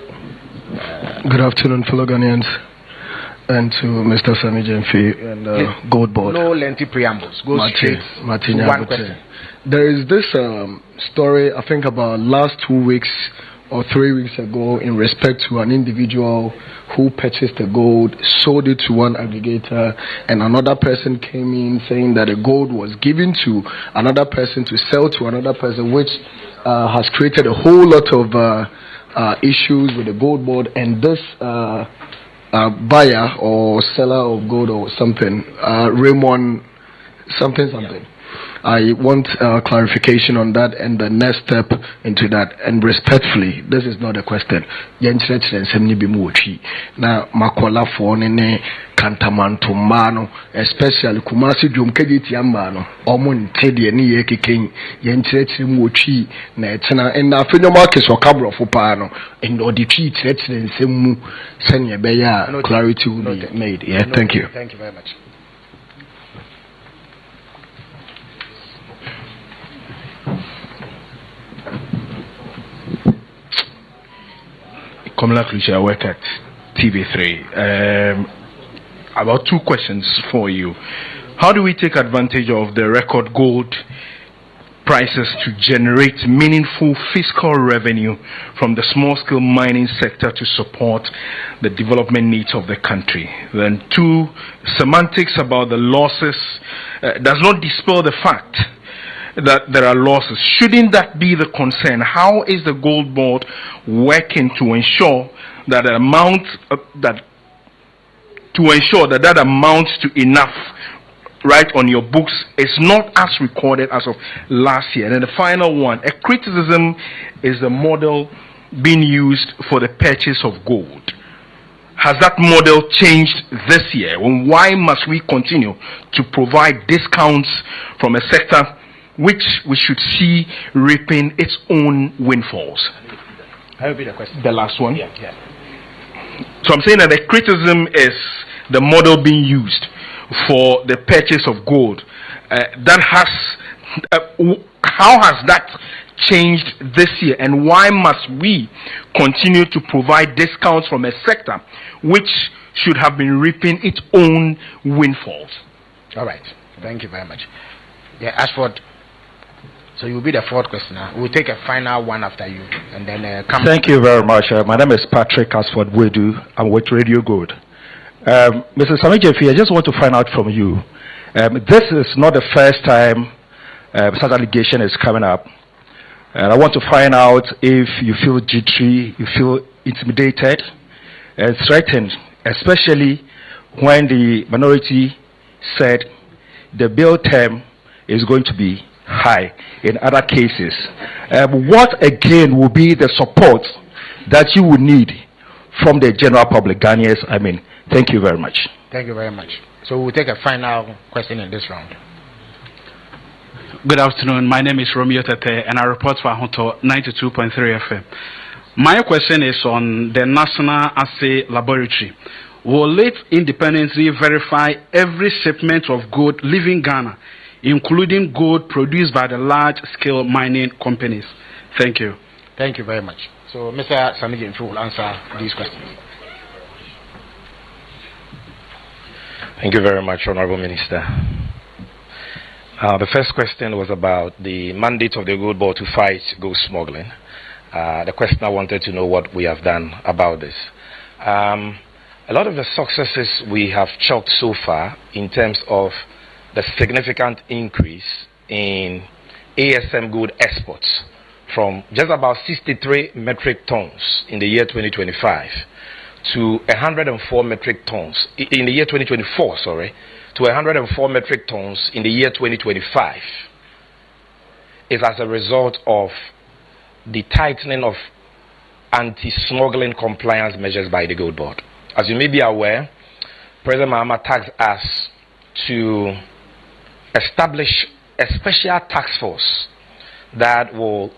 Good afternoon, fellow Ghanaians, and to Mr. Sammy Gyamfi and GoldBod. No lengthy preambles. Go straight to one question. There is this story, I think about last 2 weeks or 3 weeks ago, in respect to an individual who purchased the gold, sold it to one aggregator, and another person came in saying that the gold was given to another person to sell to another person, which has created a whole lot of issues with the GoldBod. And this buyer or seller of gold or something, Raymond something. I want clarification on that and the next step into that. And respectfully, this is not a question. Now, makola for nene kantamanto mano, especially kumasi jumkedit yambano, omon tedi ni yeki king, yentreti mochi, na etena, and na fino markets or cabro for pano, and odichi tretchen semu, senya beya, clarity will be made. Yeah, thank you. Thank you very much. Kamala Krisha, I work at TV3. About 2 questions for you. How do we take advantage of the record gold prices to generate meaningful fiscal revenue from the small-scale mining sector to support the development needs of the country? Then 2, semantics about the losses does not dispel the fact that there are losses. Shouldn't that be the concern? How is the GoldBod working to ensure that the amount that amounts to enough right on your books is not as recorded as of last year? And then the final one, a criticism is the model being used for the purchase of gold. Has that model changed this year? And why must we continue to provide discounts from a sector which we should see reaping its own windfalls? How will be the question? The last one. Yeah. So I'm saying that the criticism is the model being used for the purchase of gold. How has that changed this year, and why must we continue to provide discounts from a sector which should have been reaping its own windfalls? All right. Thank you very much. Yeah, Ashford. So you will be the 4th questioner. We'll take a final one after you, and then come. Thank you very much. My name is Patrick Ashford Wedu. I'm with Radio Gold. Mr. Sammy Gyamfi, I just want to find out from you. This is not the first time such allegation is coming up. And I want to find out if you feel jittery, you feel intimidated and threatened, especially when the minority said the bail term is going to be high in other cases. What again will be the support that you would need from the general public, Ghanaians? I mean, thank you very much. Thank you very much. So we'll take a final question in this round. Good afternoon. My name is Romeo Tete, and I report for Ahonto 92.3 FM. My question is on the National Assay Laboratory. Will it independently verify every shipment of gold leaving Ghana, including gold produced by the large-scale mining companies? Thank you. Thank you very much. So Mr. Sammy Gyamfi will answer these questions. Thank you very much, Honorable Minister. The first question was about the mandate of the GoldBod to fight gold smuggling. The questioner wanted to know what we have done about this. A lot of the successes we have chalked so far in terms of the significant increase in ASM gold exports from just about 63 metric tons in the year 2025 to 104 metric tons in the year 2024, to 104 metric tons in the year 2025 is as a result of the tightening of anti-smuggling compliance measures by the GoldBod. As you may be aware, President Mahama tasked us to establish a special task force that will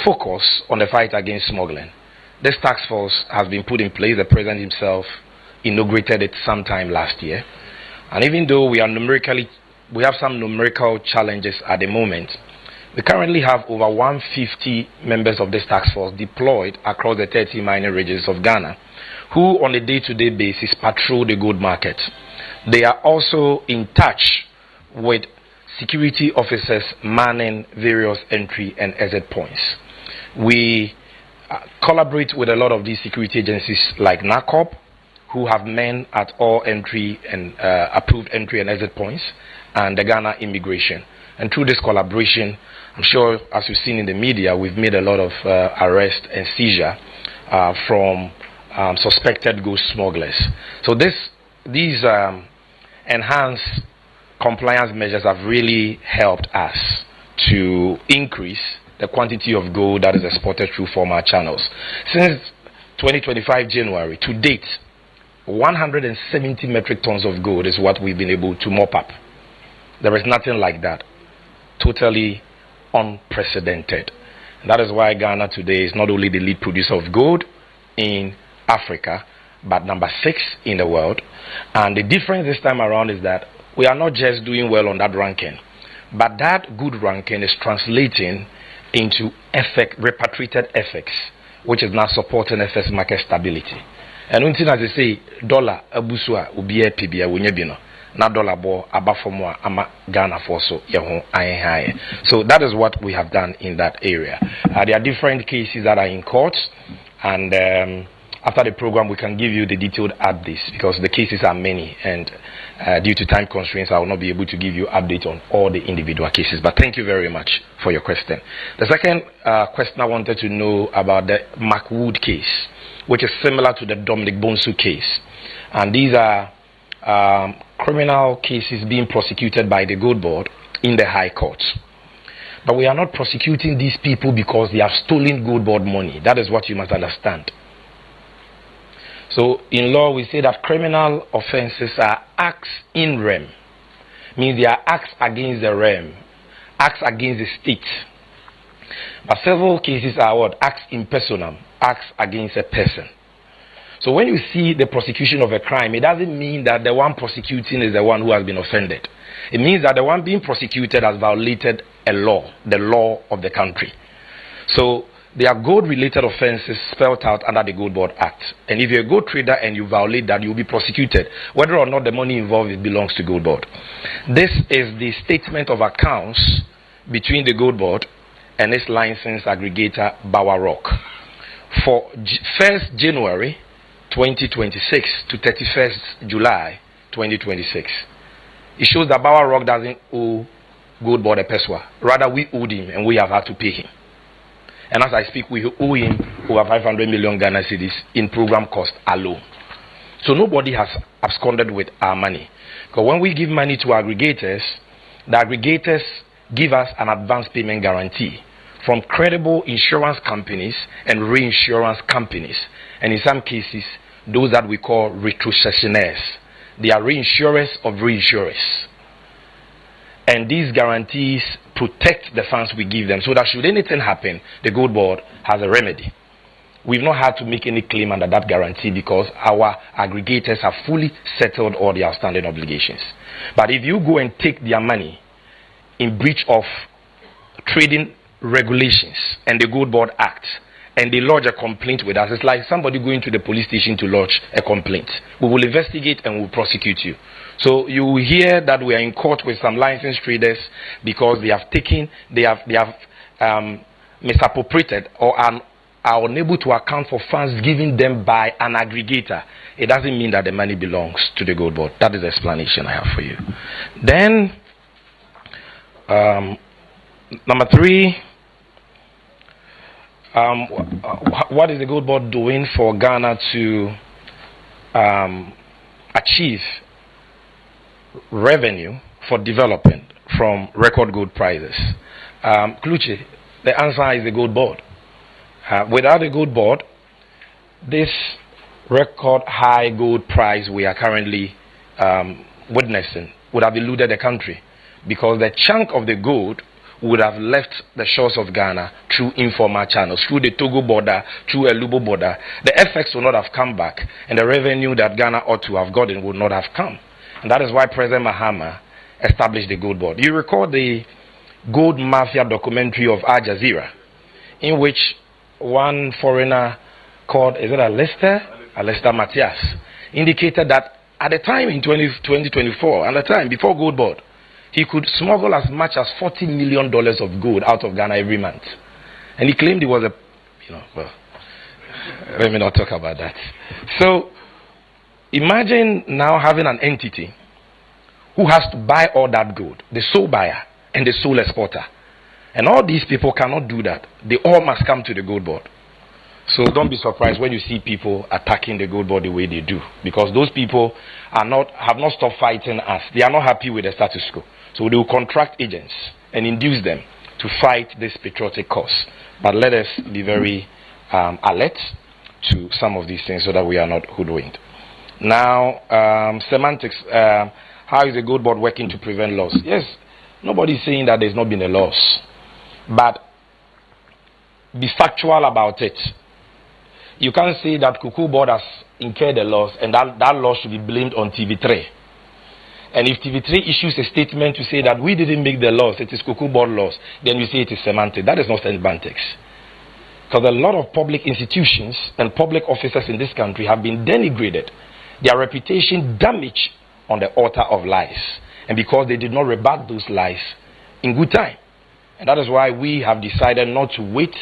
focus on the fight against smuggling. This task force has been put in place. The President himself inaugurated it sometime last year. And even though we have some numerical challenges at the moment, we currently have over 150 members of this task force deployed across the 30 mining regions of Ghana, who on a day-to-day basis patrol the gold market. They are also in touch with security officers manning various entry and exit points. We collaborate with a lot of these security agencies like NACOP, who have men at all entry and approved entry and exit points, and the Ghana Immigration. And through this collaboration, I'm sure, as you've seen in the media, we've made a lot of arrest and seizure from suspected gold smugglers. So these enhanced compliance measures have really helped us to increase the quantity of gold that is exported through formal channels. Since 2025 January to date, 170 metric tons of gold is what we've been able to mop up. There is nothing like that. Totally unprecedented. That is why Ghana today is not only the lead producer of gold in Africa, but number 6 in the world. And the difference this time around is that we are not just doing well on that ranking, but that good ranking is translating into repatriated FX, which is now supporting FX market stability. And one thing, as I say, dollar abusua ubiye pibia wunyebino na dollar bo abafomwa ama Ghana for so yehon high. So that is what we have done in that area. There are different cases that are in court, and after the program we can give you the detailed updates because the cases are many, and due to time constraints I will not be able to give you update on all the individual cases. But thank you very much for your question. The second question I wanted to know about the McWood case, which is similar to the Dominic Bonsu case. And these are criminal cases being prosecuted by the GoldBod in the High Court. But we are not prosecuting these people because they have stolen GoldBod money. That is what you must understand. So in law we say that criminal offenses are acts in rem. Means they are acts against the rem, acts against the state. But several cases are what? Acts in personam, acts against a person. So when you see the prosecution of a crime, it doesn't mean that the one prosecuting is the one who has been offended. It means that the one being prosecuted has violated a law, the law of the country. So there are gold-related offenses spelled out under the GoldBod Act. And if you're a gold trader and you violate that, you'll be prosecuted, whether or not the money involved belongs to GoldBod. This is the statement of accounts between the GoldBod and its license aggregator, Bower Rock. For 1st January 2026 to 31st July 2026. It shows that Bower Rock doesn't owe GoldBod a peswa. Rather, we owed him and we have had to pay him. And as I speak, we owe him over 500 million Ghana cedis in program cost alone. So nobody has absconded with our money. Because when we give money to aggregators, the aggregators give us an advance payment guarantee from credible insurance companies and reinsurance companies. And in some cases, those that we call retrocessionaires. They are reinsurers of reinsurers. And these guarantees protect the funds we give them so that should anything happen, the GoldBod has a remedy. We've not had to make any claim under that guarantee because our aggregators have fully settled all the outstanding obligations. But if you go and take their money in breach of trading regulations and the GoldBod Act, and they lodge a complaint with us, it's like somebody going to the police station to lodge a complaint. We will investigate and we will prosecute you. So you will hear that we are in court with some licensed traders because they have misappropriated or are unable to account for funds given them by an aggregator. It doesn't mean that the money belongs to the GoldBod. That is the explanation I have for you. Then, number 3, what is the GoldBod doing for Ghana to achieve revenue for development from record gold prices? Kluchi, the answer is the GoldBod. Without the GoldBod, this record high gold price we are currently witnessing would have eluded the country, because the chunk of the gold would have left the shores of Ghana through informal channels, through the Togo border, through a Lubo border. The effects would not have come back, and the revenue that Ghana ought to have gotten would not have come. And that is why President Mahama established the GoldBod. You recall the gold mafia documentary of Al Jazeera, in which one foreigner called, is it Alistair Matthias, indicated that at the time in 2024, at the time before GoldBod, he could smuggle as much as $40 million of gold out of Ghana every month. And he claimed he was well, let me not talk about that. So, imagine now having an entity who has to buy all that gold, the sole buyer and the sole exporter. And all these people cannot do that. They all must come to the GoldBod. So don't be surprised when you see people attacking the GoldBod the way they do, because those people have not stopped fighting us. They are not happy with the status quo. So they will contract agents and induce them to fight this patriotic cause. But let us be very alert to some of these things so that we are not hoodwinked. Now, semantics. How is the GoldBod working to prevent loss? Yes, nobody is saying that there's not been a loss. But be factual about it. You can't say that Cuckoo Board has incurred a loss and that loss should be blamed on TV3. And if TV3 issues a statement to say that we didn't make the loss, it is Cuckoo Board loss, then you say it is semantic. That is not semantics. Because a lot of public institutions and public officers in this country have been denigrated, their reputation damaged on the altar of lies. And because they did not rebut those lies in good time. And that is why we have decided not to wait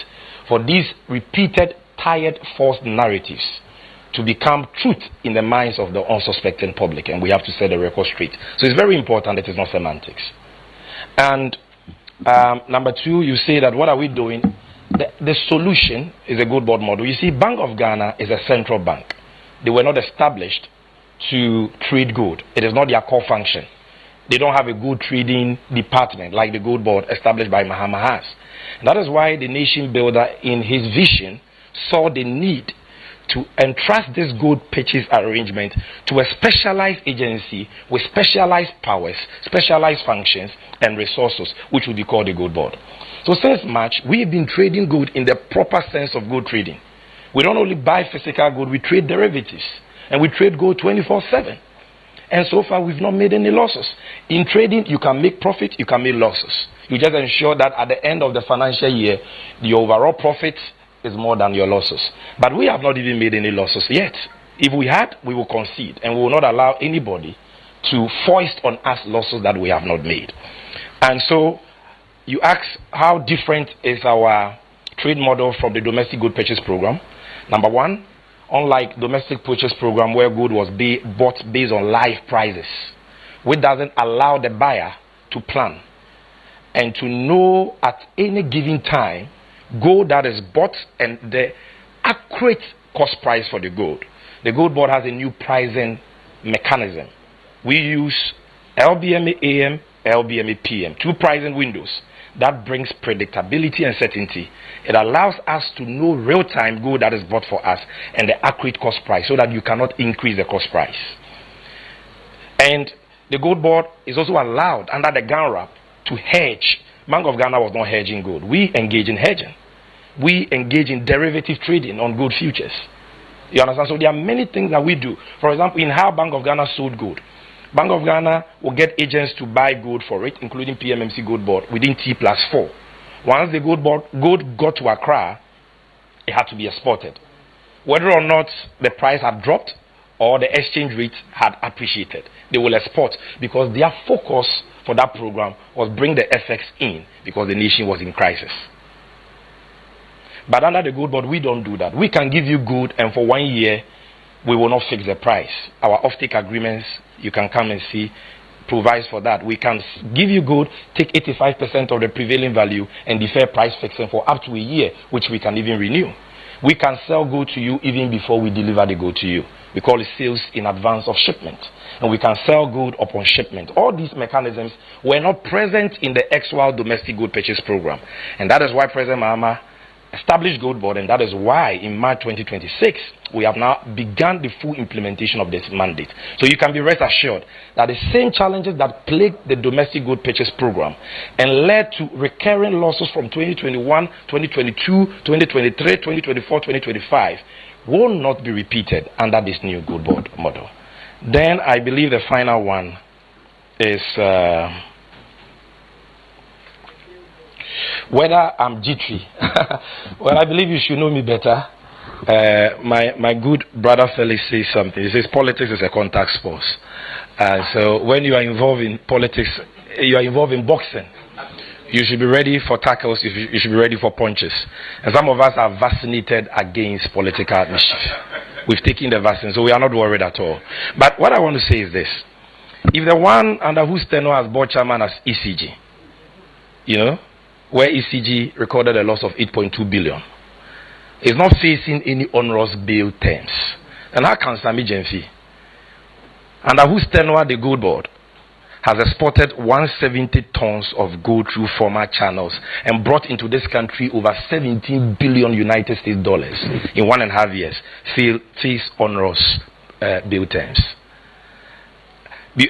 for these repeated, tired, false narratives to become truth in the minds of the unsuspecting public. And we have to set the record straight. So it's very important that it's not semantics. And number 2, you say that what are we doing? The solution is a GoldBod model. You see, Bank of Ghana is a central bank. They were not established to trade gold. It is not their core function. They don't have a gold trading department like the GoldBod established by Mahama has. And that is why the nation builder in his vision saw the need to entrust this gold purchase arrangement to a specialized agency with specialized powers, specialized functions and resources, which will be called the GoldBod. So since March, we've been trading gold in the proper sense of gold trading. We don't only buy physical gold, we trade derivatives. And we trade gold 24/7. And so far, we've not made any losses. In trading, you can make profit, you can make losses. You just ensure that at the end of the financial year, the overall profit is more than your losses. But we have not even made any losses yet. If we had, we will concede, and we will not allow anybody to foist on us losses that we have not made. And so, you ask how different is our trade model from the domestic gold purchase program. Number 1, unlike domestic purchase program where gold was bought based on live prices, which doesn't allow the buyer to plan and to know at any given time gold that is bought and the accurate cost price for the gold. The GoldBod has a new pricing mechanism. We use LBMA AM, LBMA PM, 2 pricing windows. That brings predictability and certainty. It allows us to know real-time gold that is bought for us and the accurate cost price so that you cannot increase the cost price. And the GoldBod is also allowed under the GANRAP to hedge. Bank of Ghana was not hedging gold. We engage in hedging. We engage in derivative trading on gold futures. You understand? So there are many things that we do. For example, in how Bank of Ghana sold gold. Bank of Ghana will get agents to buy gold for it, including PMMC GoldBod, within T+4. Once the gold got to Accra, it had to be exported. Whether or not the price had dropped or the exchange rate had appreciated. They will export because their focus for that program was bring the FX in because the nation was in crisis. But under the GoldBod, we don't do that. We can give you gold, and for 1 year, we will not fix the price. Our offtake agreements, you can come and see, provides for that. We can give you gold, take 85% of the prevailing value, and defer price fixing for up to a year, which we can even renew. We can sell gold to you even before we deliver the gold to you. We call it sales in advance of shipment. And we can sell gold upon shipment. All these mechanisms were not present in the XWAL domestic gold purchase program. And that is why President Mahama established GoldBod, and that is why in March 2026 we have now begun the full implementation of this mandate. So you can be rest assured that the same challenges that plagued the domestic gold purchase program and led to recurring losses from 2021, 2022, 2023, 2024, 2025 will not be repeated under this new GoldBod model. Then I believe the final one is whether I'm jittery. Well, I believe you should know me better. My good brother Felix says something. He says politics is a contact sport. So when you are involved in politics, you are involved in boxing. You should be ready for tackles. You should be ready for punches. And some of us are vaccinated against political mischief. We've taken the vaccine, so we are not worried at all. But what I want to say is this. If the one under whose tenure has board chairman as ECG, you know, where ECG recorded a loss of 8.2 billion, is not facing any onerous bail terms. And how can Sammy Gyamfi, under whose tenure the GoldBod has exported 170 tons of gold through former channels and brought into this country over 17 billion United States dollars in 1.5 years, face onerous bail terms?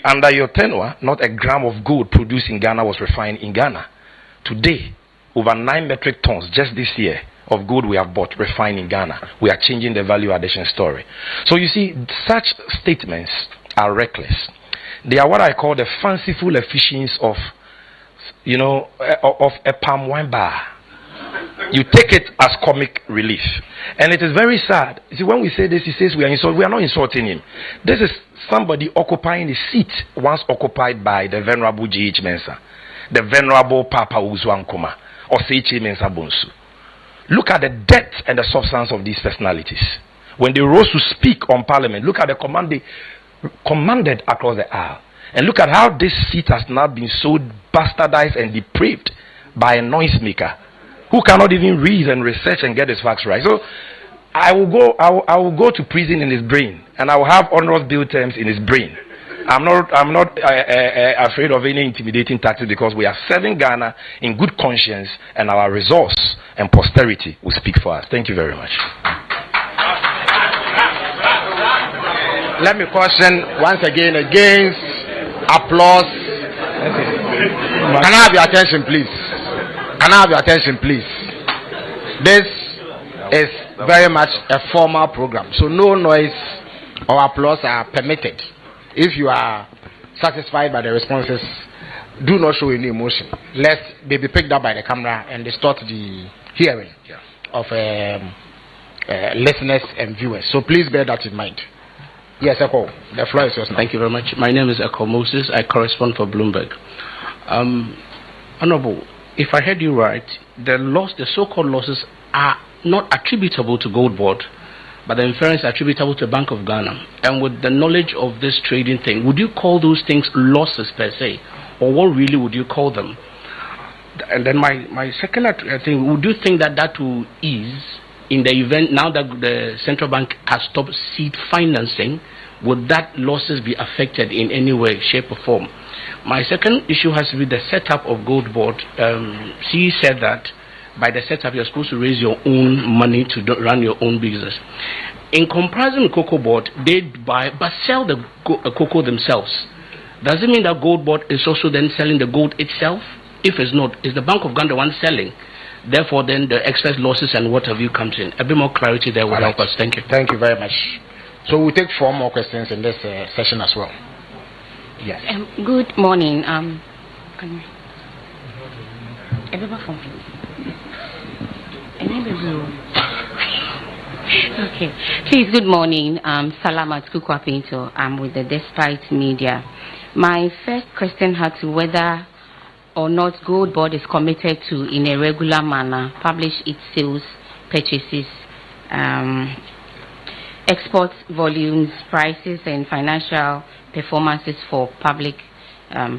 Under your tenure, not a gram of gold produced in Ghana was refined in Ghana. Today, over 9 metric tons just this year of gold we have bought refined in Ghana. We are changing the value addition story. So you see, such statements are reckless. They are what I call the fanciful efficiencies of, you know, of a palm wine bar. You take it as comic relief. And it is very sad. You see, when we say this, he says we are not insulting him. This is somebody occupying a seat once occupied by the Venerable G.H. Mensah, the Venerable Papa Uzu Ankoma, or Seiche Mensah Bonsu. Look at the depth and the substance of these personalities. When they rose to speak on Parliament, look at the command they commanded across the aisle. And look at how this seat has now been so bastardized and depraved by a noisemaker who cannot even read and research and get his facts right. So I will go to prison in his brain, and I will have onerous bill terms in his brain. I'm not afraid of any intimidating tactics, because we are serving Ghana in good conscience, and our resource and posterity will speak for us. Thank you very much. Let me caution once again against applause. Can I have your attention, please? Can I have your attention, please? This is very much a formal program, so no noise or applause are permitted. If you are satisfied by the responses, do not show any emotion, lest they be picked up by the camera and distort the hearing of listeners and viewers. So please bear that in mind. Yes, Echo, the floor is yours now. Thank you very much. My name is Echo Moses. I correspond for Bloomberg. Honorable, if I heard you right, the so-called losses are not attributable to GoldBod, but the inference attributable to Bank of Ghana. And with the knowledge of this trading thing, would you call those things losses per se, or what really would you call them? And then my second thing, would you think that will ease in the event now that the central bank has stopped seed financing? Would that losses be affected in any way, shape or form? My second issue has to be the setup of GoldBod. She said that by the setup you're supposed to raise your own money to run your own business. In comparison with CocoaBoard, they buy but sell the cocoa themselves. Does it mean that GoldBod is also then selling the gold itself? If it's not, is the Bank of Ghana the one selling? Therefore, then the excess losses and what have you comes in. A bit more clarity there will help us. Thank you. Thank you very much. So we'll take 4 more questions in this session as well. Yes. Good morning. Okay. Please, good morning. Salamat Kukwa Pinto. I'm with the Despite Media. My first question had to whether or not GoldBod is committed to, in a regular manner, publish its sales, purchases, export volumes, prices, and financial performances for public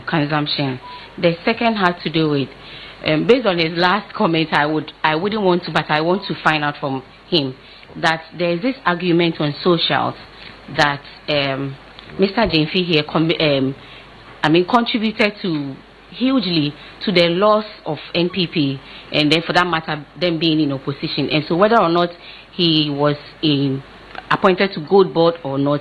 consumption. The second had to do with, based on his last comment, I wouldn't want to, but I want to find out from him that there is this argument on socials that Mr. Gyamfi here contributed hugely to the loss of NPP, and then for that matter them being in opposition, and so whether or not he was appointed to GoldBod or not,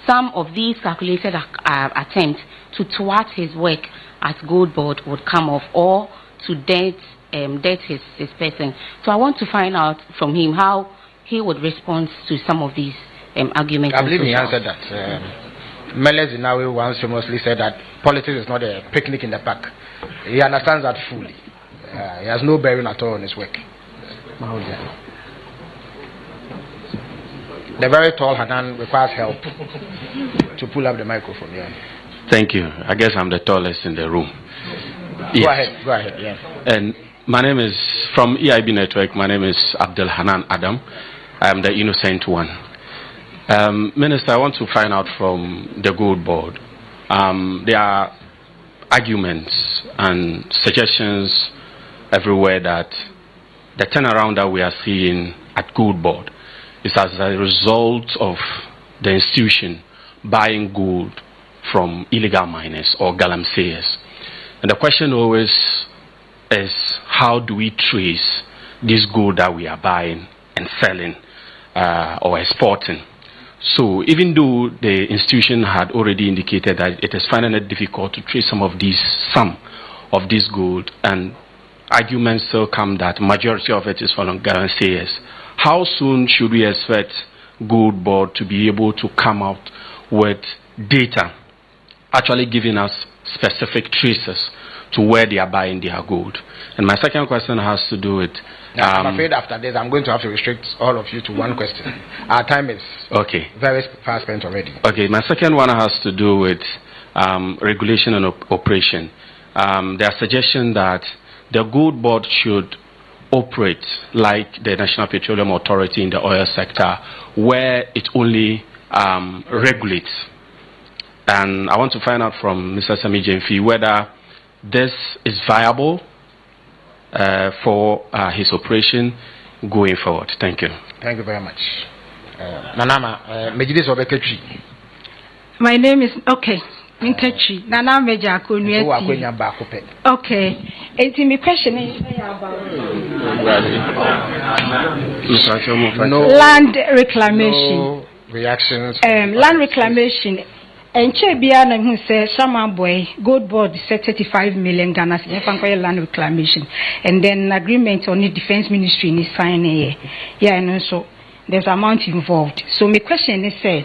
some of these calculated attempts to thwart his work at GoldBod would come off, or to debt his person. So I want to find out from him how he would respond to some of these arguments. I believe he answered that. Meles Inawe once famously said that politics is not a picnic in the park. He understands that fully. He has no bearing at all on his work. The very tall Hanan requires help to pull up the microphone. Yeah. Thank you. I guess I'm the tallest in the room. Yes. Go ahead. Yeah. And my name is, from EIB Network, my name is Abdul Hanan Adam. I am the innocent one. Minister, I want to find out from the GoldBod. There are arguments and suggestions everywhere that the turnaround that we are seeing at GoldBod is as a result of the institution buying gold from illegal miners or galamseyers. And the question always is, how do we trace this gold that we are buying and selling or exporting? So even though the institution had already indicated that it is finding it difficult to trace some of this gold, and arguments still come that majority of it is from galamseyers, how soon should we expect GoldBod to be able to come out with data actually giving us specific traces to where they are buying their gold? And my second question has to do with... I'm afraid after this I'm going to have to restrict all of you to one question. Our time is very fast spent already. Okay, my second one has to do with regulation and operation. There are suggestions that the GoldBod should operate like the National Petroleum Authority in the oil sector, where it only regulates. And I want to find out from Mr. Sammy Gyamfi whether this is viable for his operation going forward. Thank you. Thank you very much. Nanama, Mejidis Obeketri. My name is Minkechi. Nana Meja Kunyeti. Okay. My question is about land reclamation. No reactions. Land reclamation. And Chebiana who says Shaman boy, GoldBod said 35 million Ghana land reclamation, and then agreement on the defense ministry is signing. Yeah, and so there's amount involved. So my question is say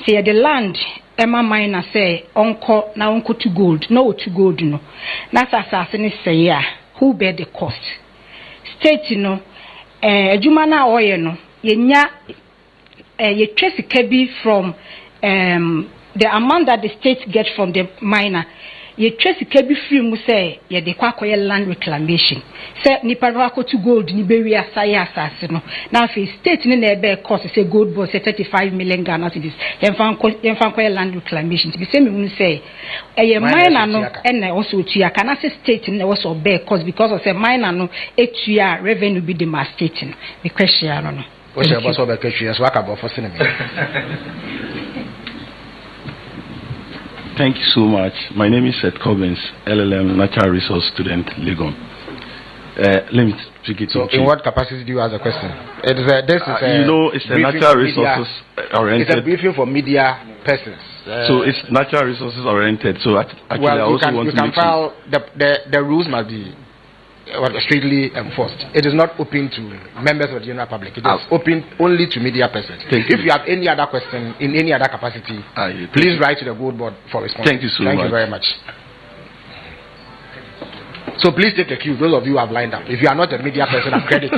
the land Emma Miner say uncle now uncle to gold, no to gold no. That's assassin say yeah, who bear the cost? State Jumana oil no, ye trace kebi from the amount that the state gets from the miner, you trace it can be free. Say, yeah, the Quakoya land reclamation. Say, Niparako to gold, Niberia, Sayasasino. Now, if the state in the bear cost, say GoldBod, say 35 million Ghana cities, Yanfankoya land reclamation. To be same, we say, a miner no, and also to ya can say state in the also bear cost because of say miner no, 8 year revenue be devastating. The question, I don't know. What's your boss over country as Wakabo for cinema? Thank you so much. My name is Seth Cobbins, LLM Natural Resource Student, Legon. Let me speak it. So, in what capacity do you ask a question? This is it's a natural resources oriented. It's a briefing for media persons. So it's natural resources oriented. So actually, I also want to make file the rules must be strictly enforced. It is not open to members of the general public. It is open only to media persons. If you have any other question in any other capacity, please write to the GoldBod for response. Thank you so much. Thank you very much. So please take a cue, those of you who have lined up. If you are not a media person accredited,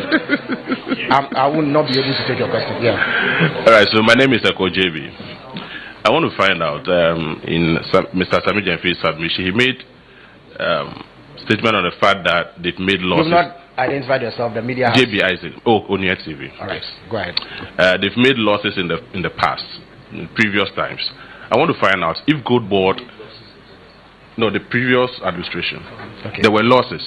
I will not be able to take your question. Yeah. All right, so my name is Eko JB. I want to find out, in Mr. Sammy Gyamfi's submission, he made statement on the fact that they've made losses. You've not identified yourself, the media house. JB Isaac. Oh, on your TV. All right, go ahead. They've made losses in the past, in previous times. I want to find out if GoldBod, no, the previous administration, there were losses.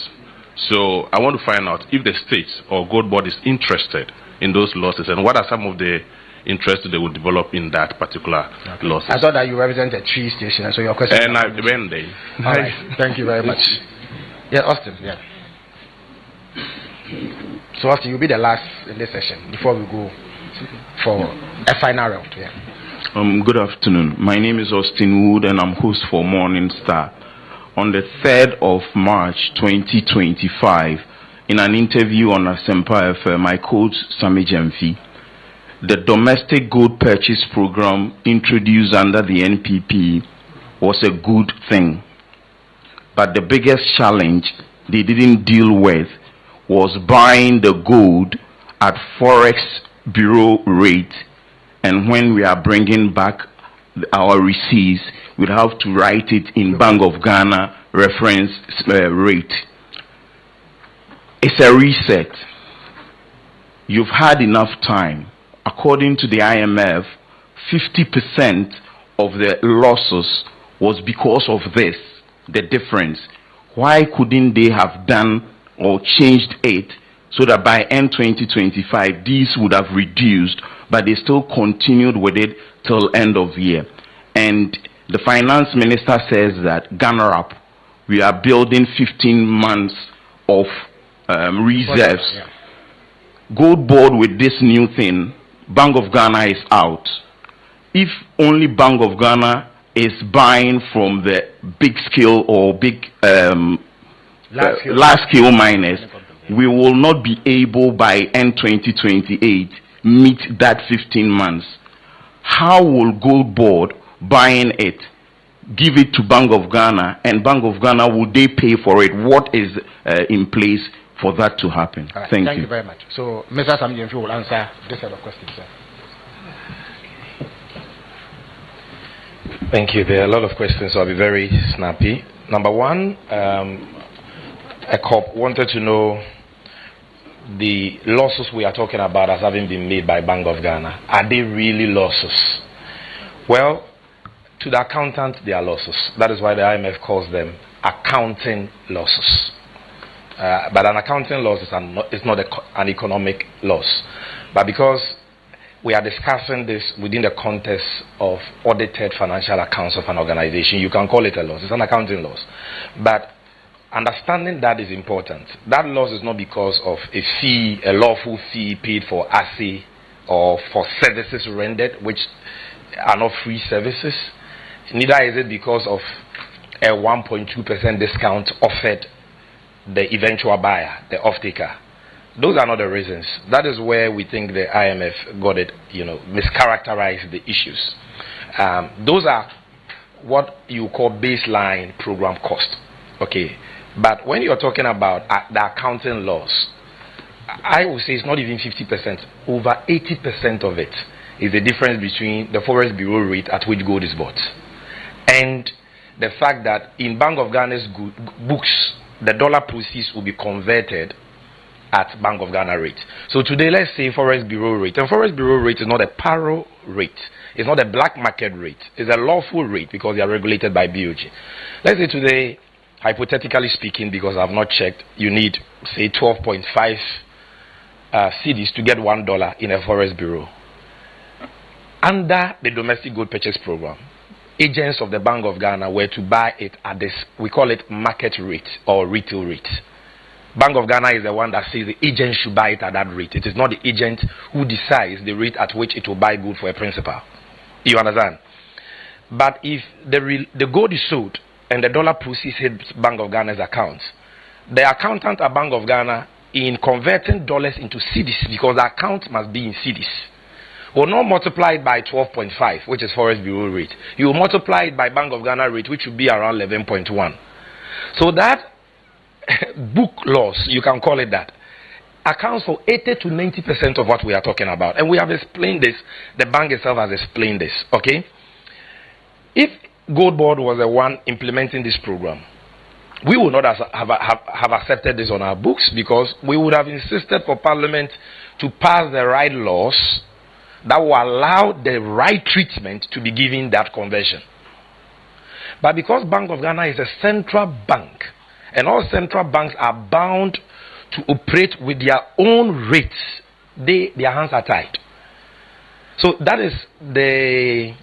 So I want to find out if the state or GoldBod is interested in those losses, and what are some of the interests they will develop in that particular losses. I thought that you represent a tree station, so your question. And I when they. All right, thank you very much. Yeah, Austin. Yeah. So Austin, you'll be the last in this session before we go for a final round. Yeah. Good afternoon. My name is Austin Wood, and I'm host for Morning Star. On the 3rd of March 2025, in an interview on Asempa FM, I quote Sammy Gyamfi. The domestic gold purchase program introduced under the NPP was a good thing. But the biggest challenge they didn't deal with was buying the gold at Forex Bureau rate. And when we are bringing back our receipts, we'd have to write it in Bank of Ghana reference rate. It's a reset. You've had enough time. According to the IMF, 50% of the losses was because of this, the difference. Why couldn't they have done or changed it so that by end 2025 these would have reduced, but they still continued with it till end of year? And the finance minister says that Ghana up, we are building 15 months of reserves. GoldBod with this new thing, Bank of Ghana is out. If only Bank of Ghana is buying from the big scale or big large scale miners, we will not be able by end 2028 meet that 15 months. How will GoldBod buying it give it to Bank of Ghana, and Bank of Ghana, will they pay for it? What is in place for that to happen? Right, thank you very much. So Mr. Sammy Gyamfi will answer this set of questions, sir. Thank you. There are a lot of questions, so I'll be very snappy. Number one, a cop wanted to know the losses we are talking about as having been made by Bank of Ghana. Are they really losses? Well, to the accountant, they are losses. That is why the IMF calls them accounting losses. But an accounting loss is not an economic loss. But because we are discussing this within the context of audited financial accounts of an organization, you can call it a loss. It's an accounting loss. But understanding that is important. That loss is not because of a fee, a lawful fee paid for assay or for services rendered, which are not free services. Neither is it because of a 1.2% discount offered the eventual buyer, the off-taker. Those are not the reasons. That is where we think the IMF got it, mischaracterized the issues. Those are what you call baseline program cost. Okay. But when you're talking about the accounting loss, I would say it's not even 50%. Over 80% of it is the difference between the Forex Bureau rate at which gold is bought and the fact that in Bank of Ghana's books, the dollar proceeds will be converted at Bank of Ghana rate. So today, let's say Forex Bureau rate. And Forex Bureau rate is not a paro rate. It's not a black market rate. It's a lawful rate because they are regulated by BOG. Let's say today, hypothetically speaking, because I've not checked, you need, say, 12.5 cedis to get $1 in a Forex Bureau. Under the domestic gold purchase program, agents of the Bank of Ghana were to buy it at this, we call it market rate or retail rate. Bank of Ghana is the one that says the agent should buy it at that rate. It is not the agent who decides the rate at which it will buy gold for a principal. You understand? But if the gold is sold and the dollar proceeds hit Bank of Ghana's account, the accountant at Bank of Ghana, in converting dollars into cedis, because the account must be in cedis, will not multiply it by 12.5, which is Forex Bureau rate. You will multiply it by Bank of Ghana rate, which would be around 11.1. So that book loss, you can call it that, accounts for 80 to 90% of what we are talking about. And we have explained this. The bank itself has explained this. Okay? If GoldBod was the one implementing this program, we would not have accepted this on our books, because we would have insisted for Parliament to pass the right laws that will allow the right treatment to be given that conversion. But because Bank of Ghana is a central bank, and all central banks are bound to operate with their own rates, their hands are tied. So that is the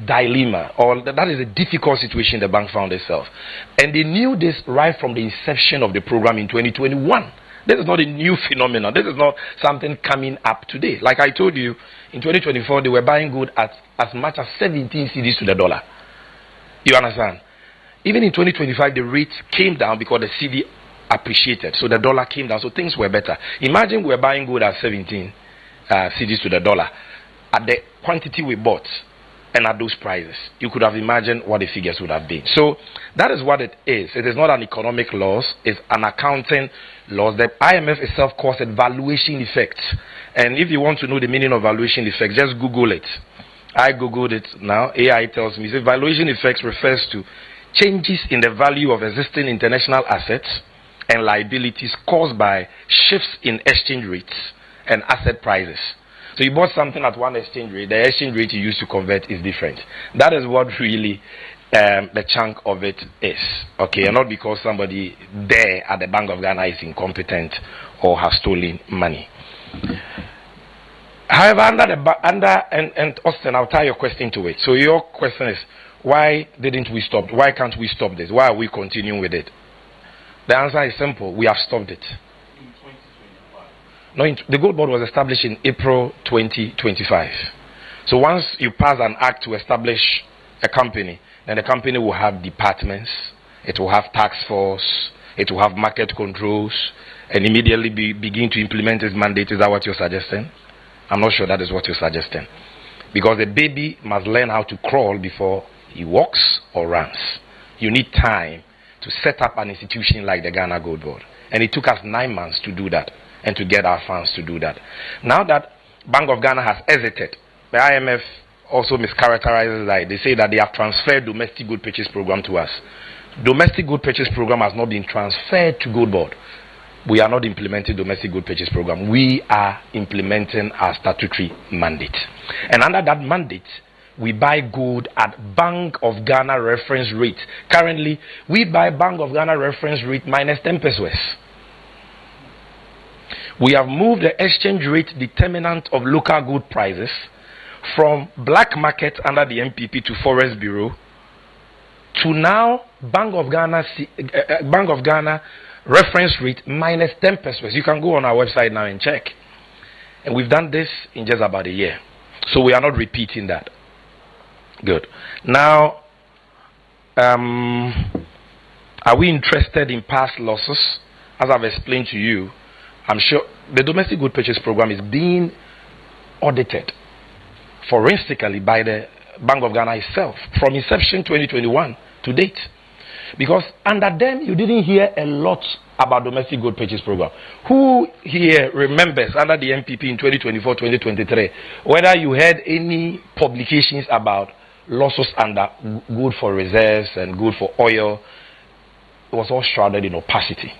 dilemma, or that is a difficult situation the bank found itself. And they knew this right from the inception of the program in 2021. This is not a new phenomenon. This is not something coming up today. Like I told you, in 2024, they were buying gold at as much as 17 cedis to the dollar. You understand? Even in 2025, the rate came down because the CD appreciated. So the dollar came down. So things were better. Imagine we're buying gold at 17 cedis to the dollar. At the quantity we bought and at those prices, you could have imagined what the figures would have been. So that is what it is. It is not an economic loss. It's an accounting loss. The IMF itself calls it valuation effects. And if you want to know the meaning of valuation effects, just Google it. I Googled it now. AI tells me. So valuation effects refers to changes in the value of existing international assets and liabilities caused by shifts in exchange rates and asset prices. So you bought something at one exchange rate, the exchange rate you use to convert is different. That is what really the chunk of it is. Okay, and not because somebody there at the Bank of Ghana is incompetent or has stolen money. However, and Austin, I'll tie your question to it. So your question is, why didn't we stop? Why can't we stop this? Why are we continuing with it? The answer is simple. We have stopped it. No, the GoldBod was established in April 2025. So once you pass an act to establish a company, then the company will have departments, it will have task force, it will have market controls, and immediately begin to implement its mandate. Is that what you're suggesting? I'm not sure that is what you're suggesting. Because the baby must learn how to crawl before he walks or runs. You need time to set up an institution like the Ghana GoldBod. And it took us 9 months to do that and to get our funds to do that. Now that Bank of Ghana has exited, the IMF also mischaracterizes that. They say that they have transferred domestic good purchase program to us. Domestic good purchase program has not been transferred to GoldBod. We are not implementing domestic good purchase program. We are implementing our statutory mandate. And under that mandate, we buy gold at Bank of Ghana reference rate. Currently, we buy Bank of Ghana reference rate minus 10 pesos. We have moved the exchange rate determinant of local gold prices from black market under the MPP to Forex Bureau to now Bank of Ghana reference rate minus 10 pesos. You can go on our website now and check. And we've done this in just about a year. So we are not repeating that. Good. Now, are we interested in past losses? As I've explained to you, I'm sure the domestic good purchase program is being audited forensically by the Bank of Ghana itself from inception 2021 to date. Because under them, you didn't hear a lot about domestic good purchase program. Who here remembers under the MPP in 2024, 2023, whether you heard any publications about losses under good for reserves and good for oil? It was all shrouded in opacity.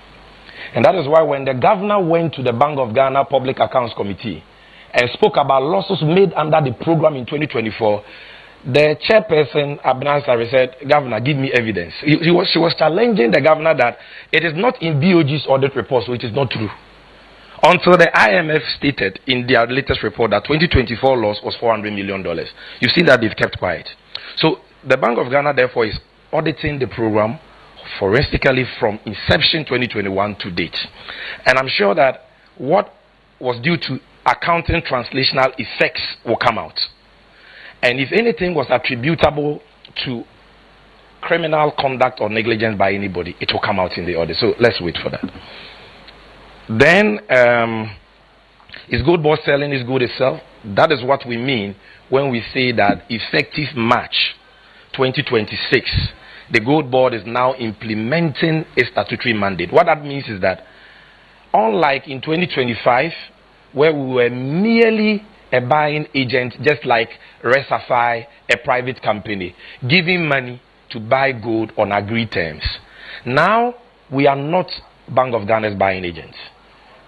And that is why when the governor went to the Bank of Ghana Public Accounts Committee and spoke about losses made under the program in 2024, the chairperson, Abnan Sari, said, Governor, give me evidence. She was challenging the governor that it is not in BOG's audit report, so it is not true. Until the IMF stated in their latest report that 2024 loss was $400 million. You've seen that they've kept quiet. So the Bank of Ghana, therefore, is auditing the program forensically from inception 2021 to date. And I'm sure that what was due to accounting translational effects will come out. And if anything was attributable to criminal conduct or negligence by anybody, it will come out in the audit. So let's wait for that. Then, is GoldBod selling its good itself? That is what we mean when we say that effective March 2026, the Gold Board is now implementing a statutory mandate. What that means is that, unlike in 2025, where we were merely a buying agent, just like Resafai, a private company, giving money to buy gold on agreed terms. Now, we are not Bank of Ghana's buying agents.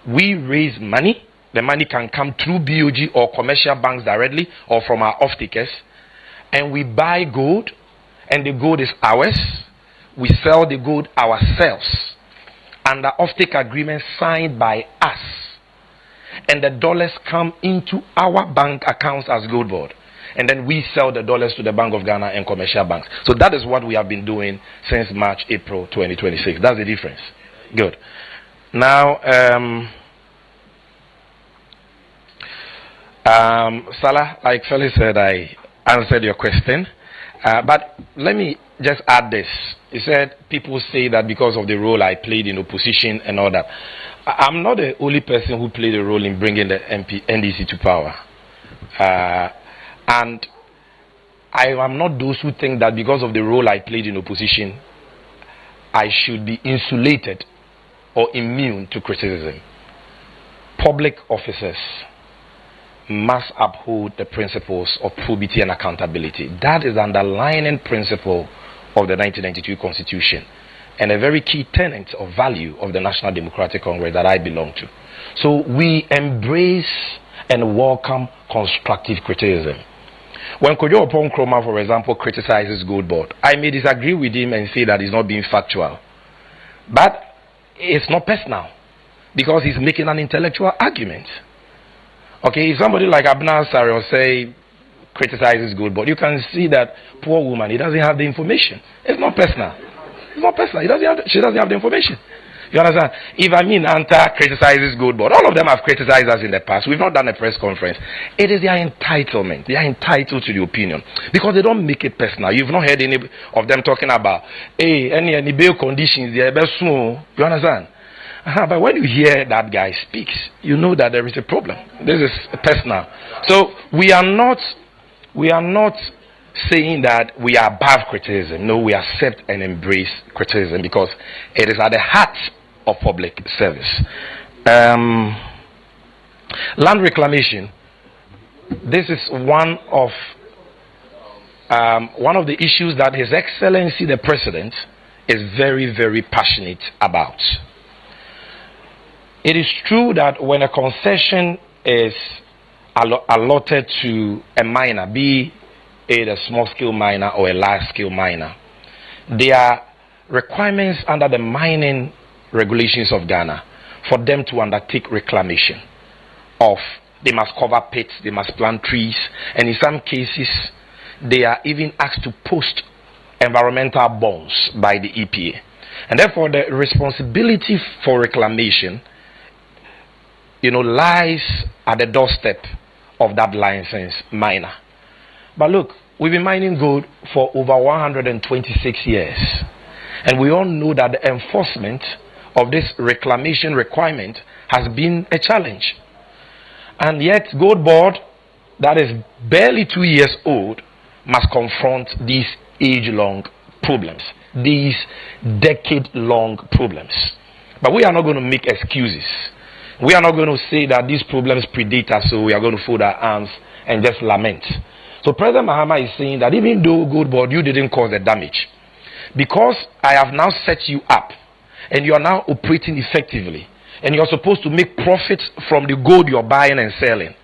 We raise money. The money can come through BOG or commercial banks directly or from our off-takers. And we buy gold, and the gold is ours. We sell the gold ourselves under off-take agreements signed by us. And the dollars come into our bank accounts as GoldBod. And then we sell the dollars to the Bank of Ghana and commercial banks. So that is what we have been doing since March, April 2026. That's the difference. Good. Now, Salah, like Felix said, I answered your question. But let me just add this. He said people say that because of the role I played in opposition and all that. I'm not the only person who played a role in bringing the NDC to power. And I am not those who think that because of the role I played in opposition, I should be insulated or immune to criticism. Public officers must uphold the principles of probity and accountability. That is the underlying principle of the 1992 Constitution and a very key tenet of value of the National Democratic Congress that I belong to. So we embrace and welcome constructive criticism. When Kojo Opon Kroma, for example, criticizes GoldBod, I may disagree with him and say that he's not being factual. But it's not personal because he's making an intellectual argument. Okay, if somebody like Abner Sarion say criticizes GoldBod, you can see that poor woman, he doesn't have the information. It's not personal. It's not personal. She doesn't have the information. You understand? If Anta criticizes GoldBod, all of them have criticized us in the past. We've not done a press conference. It is their entitlement. They are entitled to the opinion because they don't make it personal. You've not heard any of them talking about, hey, any bail conditions, you understand? But when you hear that guy speaks, you know that there is a problem. This is personal. So we are not saying that we are above criticism. No, we accept and embrace criticism because it is at the heart of public service. Land reclamation. This is one of the issues that His Excellency the President is very, very passionate about. It is true that when a concession is allotted to a miner, be it a small-scale miner or a large-scale miner, there are requirements under the mining regulations of Ghana for them to undertake reclamation of. They must cover pits, they must plant trees, and in some cases, they are even asked to post environmental bonds by the EPA. And therefore, the responsibility for reclamation lies at the doorstep of that licensed miner. But look, we've been mining gold for over 126 years. And we all know that the enforcement of this reclamation requirement has been a challenge. And yet, GoldBod, that is barely 2 years old, must confront these age-long problems, these decade-long problems. But we are not going to make excuses. We are not going to say that these problems predate us, so we are going to fold our arms and just lament. So President Mahama is saying that even though GoldBod, you didn't cause the damage, because I have now set you up, and you are now operating effectively, and you're supposed to make profits from the gold you're buying and selling.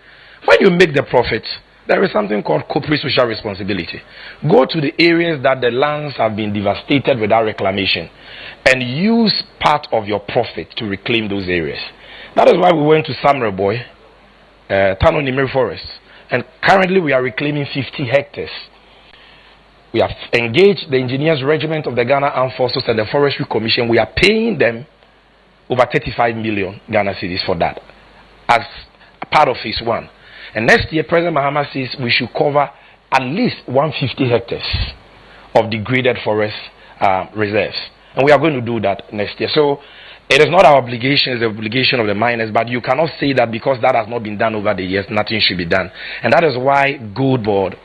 When you make the profits, there is something called corporate social responsibility. Go to the areas that the lands have been devastated without reclamation, and use part of your profit to reclaim those areas. That is why we went to Samre Boy, Tano Nimeri Forest. And currently we are reclaiming 50 hectares. We have engaged the Engineers Regiment of the Ghana Armed Forces and the Forestry Commission. We are paying them over 35 million Ghana cedis for that as part of phase 1. And next year, President Mahama says we should cover at least 150 hectares of degraded forest reserves. And we are going to do that next year. So it is not our obligation, it's the obligation of the miners, but you cannot say that because that has not been done over the years, nothing should be done. And that is why GoldBod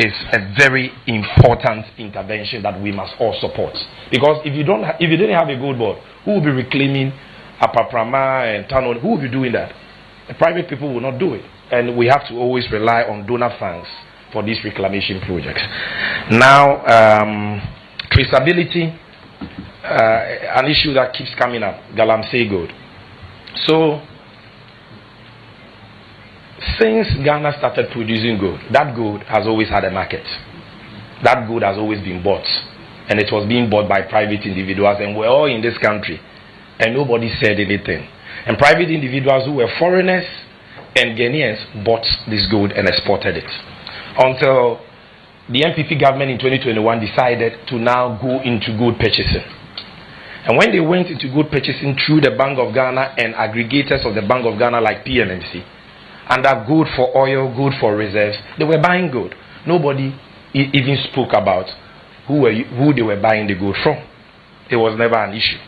is a very important intervention that we must all support. Because if you didn't have a gold board, who will be reclaiming Apaprama and Tanon? Who will be doing that? The private people will not do it. And we have to always rely on donor funds for these reclamation projects. Now, traceability, an issue that keeps coming up, Galamsey gold. So, since Ghana started producing gold, that gold has always had a market. That gold has always been bought. And it was being bought by private individuals, and we're all in this country. And nobody said anything. And private individuals who were foreigners and Ghanaians bought this gold and exported it. Until the MPP government in 2021 decided to now go into gold purchasing. And when they went into gold purchasing through the Bank of Ghana and aggregators of the Bank of Ghana like PMMC, and that gold for oil, gold for reserves, they were buying gold. Nobody even spoke about who they were buying the gold from. It was never an issue.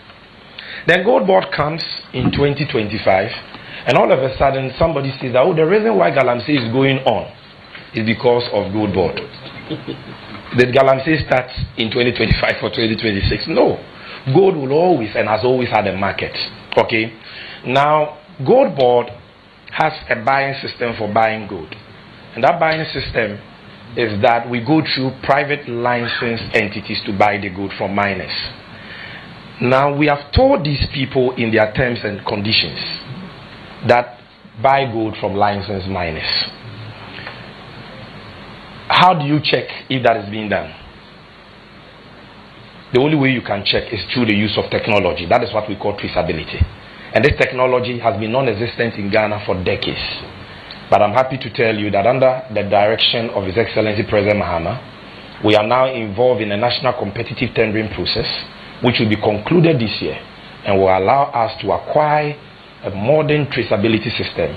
Then GoldBod comes in 2025, and all of a sudden somebody says that, oh, the reason why Galamsey is going on is because of GoldBod. Did Galamsey start in 2025 or 2026? No. Gold will always and has always had a market. Okay? Now, GoldBod has a buying system for buying gold. And that buying system is that we go through private licensed entities to buy the gold from miners. Now, we have told these people in their terms and conditions that buy gold from licensed miners. How do you check if that is being done? The only way you can check is through the use of technology. That is what we call traceability. And this technology has been non-existent in Ghana for decades. But I'm happy to tell you that under the direction of His Excellency President Mahama, we are now involved in a national competitive tendering process, which will be concluded this year, and will allow us to acquire a modern traceability system,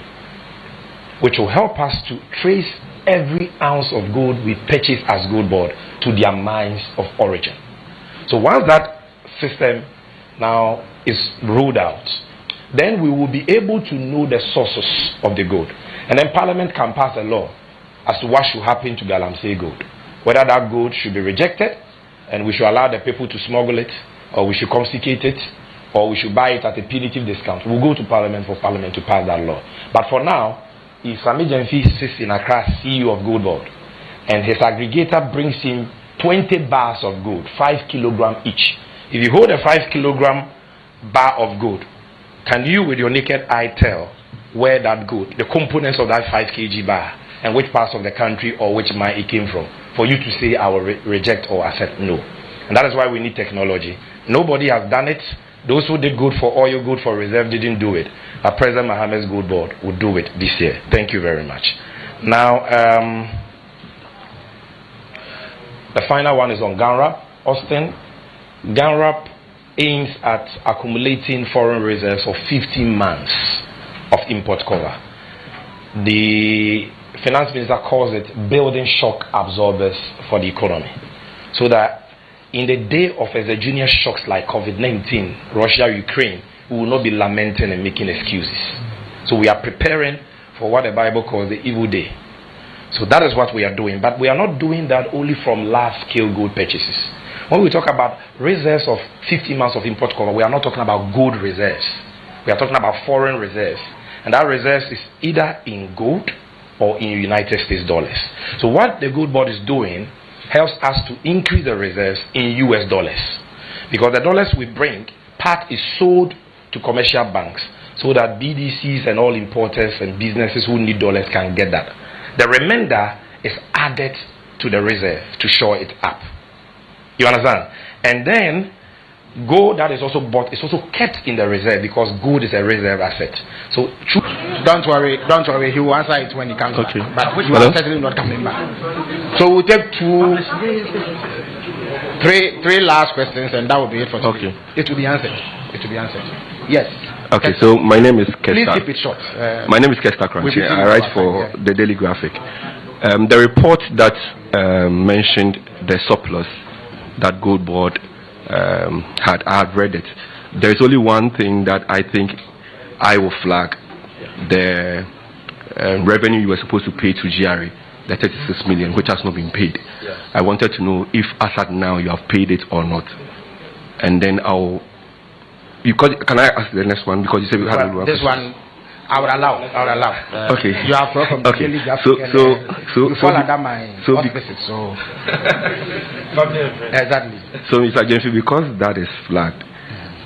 which will help us to trace every ounce of gold we purchase as GoldBod to their mines of origin. So once that system now is rolled out, then we will be able to know the sources of the gold. And then Parliament can pass a law as to what should happen to Galamsey gold. Whether that gold should be rejected and we should allow the people to smuggle it, or we should confiscate it, or we should buy it at a punitive discount. We'll go to Parliament for Parliament to pass that law. But for now, if Sammy Gyamfi sits in Accra, CEO of GoldBod, and his aggregator brings him 20 bars of gold, 5 kilograms each. If you hold a 5 kilogram bar of gold, can you with your naked eye tell where that gold, the components of that 5 kg bar, and which parts of the country or which mine it came from, for you to say I will reject or accept? No. And that is why we need technology. Nobody has done it. Those who did good for oil, good for reserve didn't do it. Our President Mohammed's GoldBod will do it this year. Thank you very much. Now, the final one is on GANRAP. Austin, GANRAP aims at accumulating foreign reserves of 15 months of import cover. The finance minister calls it building shock absorbers for the economy. So that in the day of exogenous shocks like COVID-19, Russia, Ukraine, we will not be lamenting and making excuses. So we are preparing for what the Bible calls the evil day. So that is what we are doing. But we are not doing that only from large-scale gold purchases. When we talk about reserves of 15 months of import cover, we are not talking about gold reserves. We are talking about foreign reserves. And that reserves is either in gold or in United States dollars. So what the GoldBod is doing helps us to increase the reserves in US dollars. Because the dollars we bring, part is sold to commercial banks so that BDCs and all importers and businesses who need dollars can get that. The remainder is added to the reserve to shore it up. You understand? And then gold that is also bought is also kept in the reserve because gold is a reserve asset. So don't worry, he will answer it when he comes back. But you are certainly not coming back. So we'll take three last questions, and that will be it for today. Okay. It will be answered. Yes. Okay, so my name is Kesta. Please keep it short. My name is Kesta Kranchi. I write for the Daily Graphic. The report that mentioned the surplus that GoldBod I had read it. There is only one thing that I think I will flag: the revenue you were supposed to pay to GRA the 36 million, which has not been paid. Yeah. I wanted to know if, as at now, you have paid it or not. And then can I ask the next one? Because you said we had this one, I would allow. Okay. You are from the okay. Daily Graphic. So you fall under my auspices. So exactly. So, Mr. Gyamfi, because that is flagged,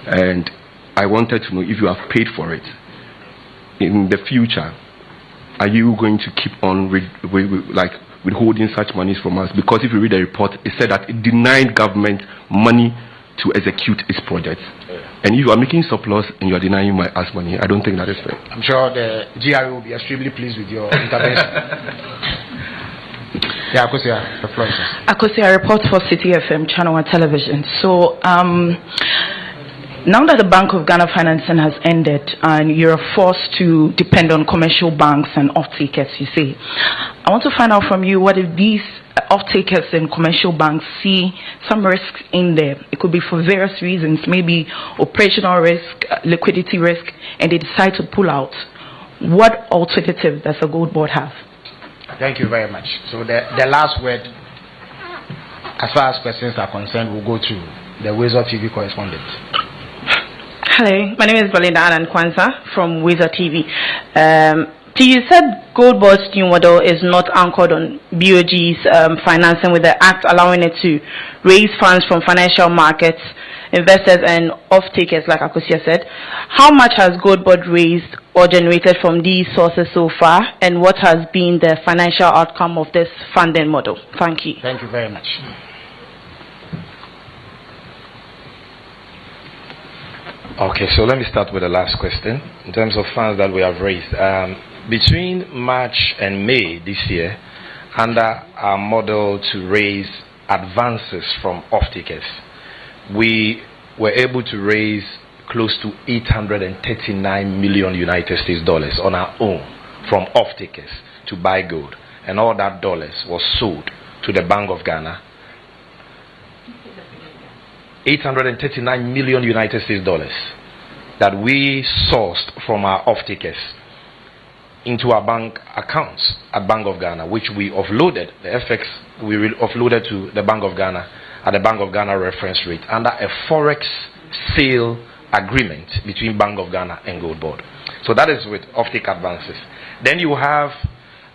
and I wanted to know if you have paid for it in the future. Are you going to keep on withholding such monies from us? Because if you read the report, it said that it denied government money to execute its projects. And if you are making surplus and you are denying us money, I don't think that is fair. I'm sure the GRA will be extremely pleased with your intervention. Yeah, Akosia, the floor is yours. Akosia, report for City FM, Channel 1 Television. So, now that the Bank of Ghana financing has ended and you're forced to depend on commercial banks and off-takers, you see, I want to find out from you what if these off-takers and commercial banks see some risks in there. It could be for various reasons, maybe operational risk, liquidity risk, and they decide to pull out. What alternative does the GoldBod have? Thank you very much. So the last word, as far as questions are concerned, will go to the Weasel TV correspondent. Hello, my name is Belinda Anand Kwanzaa from Weasel TV. You said GoldBod's new model is not anchored on BOG's financing, with the act allowing it to raise funds from financial markets, investors and off-takers, like Akosia said. How much has GoldBod raised or generated from these sources so far, and what has been the financial outcome of this funding model? Thank you. Thank you very much. Okay, so let me start with the last question. In terms of funds that we have raised, between March and May this year, under our model to raise advances from off-takers, we were able to raise close to 839 million United States dollars on our own from off-takers to buy gold. And all that dollars was sold to the Bank of Ghana. 839 million United States dollars that we sourced from our off-takers into our bank accounts at Bank of Ghana, which we offloaded, the FX we offloaded to the Bank of Ghana at the Bank of Ghana reference rate under a forex sale agreement between Bank of Ghana and GoldBod. So that is with off-take advances. Then you have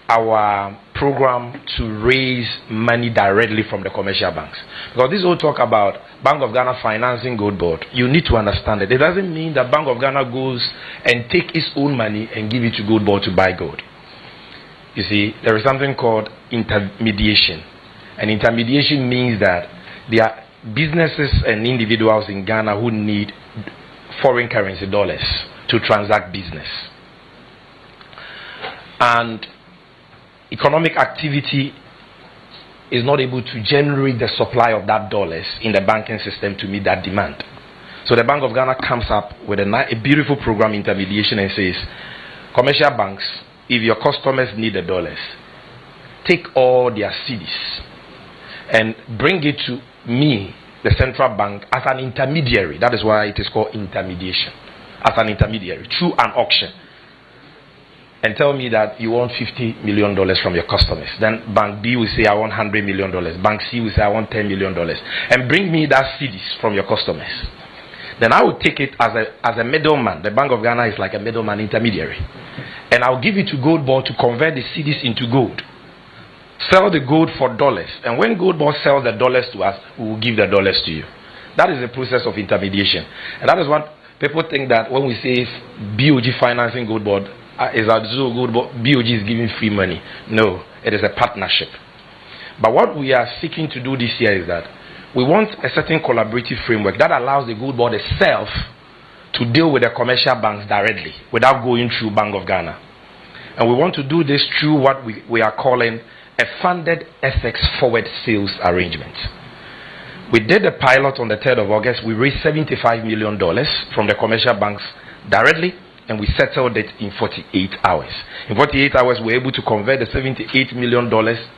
our program to raise money directly from the commercial banks. Because this whole talk about Bank of Ghana financing GoldBod, you need to understand it. It doesn't mean that Bank of Ghana goes and take its own money and give it to GoldBod to buy gold. You see, there is something called intermediation. And intermediation means that there are businesses and individuals in Ghana who need foreign currency dollars to transact business. And economic activity is not able to generate the supply of that dollars in the banking system to meet that demand. So the Bank of Ghana comes up with a beautiful program, intermediation, and says, commercial banks, if your customers need the dollars, take all their cedis and bring it to me, the central bank, as an intermediary. That is why it is called intermediation. As an intermediary, through an auction. And tell me that you want $50 million from your customers. Then Bank B will say, I want $100 million. Bank C will say, I want $10 million. And bring me that cedis from your customers. Then I will take it as a middleman. The Bank of Ghana is like a middleman intermediary. And I'll give it to GoldBod to convert the cedis into gold. Sell the gold for dollars. And when GoldBod sells the dollars to us, we will give the dollars to you. That is the process of intermediation. And that is what people think, that when we say BOG financing GoldBod, is that so good, but BOG is giving free money. No, it is a partnership. But what we are seeking to do this year is that we want a certain collaborative framework that allows the GoldBod itself to deal with the commercial banks directly without going through Bank of Ghana. And we want to do this through what we are calling a funded FX forward sales arrangement. We did a pilot on the 3rd of August. We raised $75 million from the commercial banks directly, and we settled it in 48 hours. In 48 hours, we were able to convert the $78 million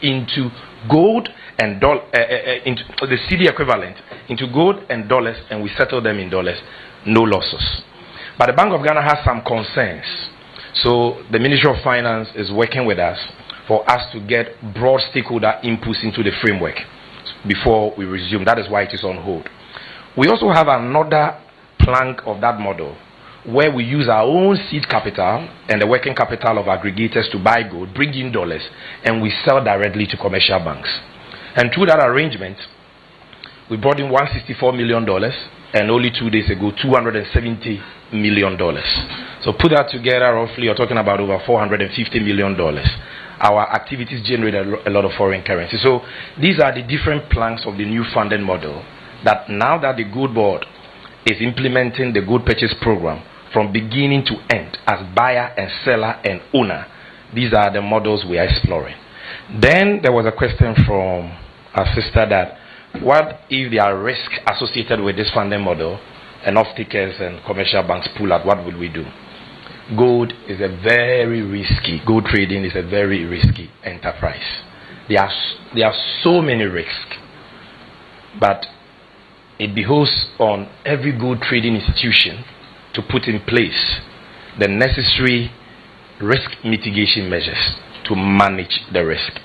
into gold and into the CD equivalent, into gold and dollars, and we settled them in dollars, no losses. But the Bank of Ghana has some concerns. So the Ministry of Finance is working with us for us to get broad stakeholder inputs into the framework before we resume. That is why it is on hold. We also have another plank of that model where we use our own seed capital and the working capital of aggregators to buy gold, bring in dollars, and we sell directly to commercial banks. And through that arrangement, we brought in $164 million, and only 2 days ago, $270 million. So put that together, roughly, you're talking about over $450 million. Our activities generate a lot of foreign currency. So these are the different planks of the new funding model that now that the GoldBod is implementing the gold purchase program from beginning to end as buyer and seller and owner, these are the models we are exploring. Then there was a question from our sister that what if there are risks associated with this funding model and off-takers and commercial banks pull out, what will we do? Gold is a very risky, gold trading is a very risky enterprise. There are so many risks, but it behoves on every gold trading institution to put in place the necessary risk mitigation measures to manage the risk.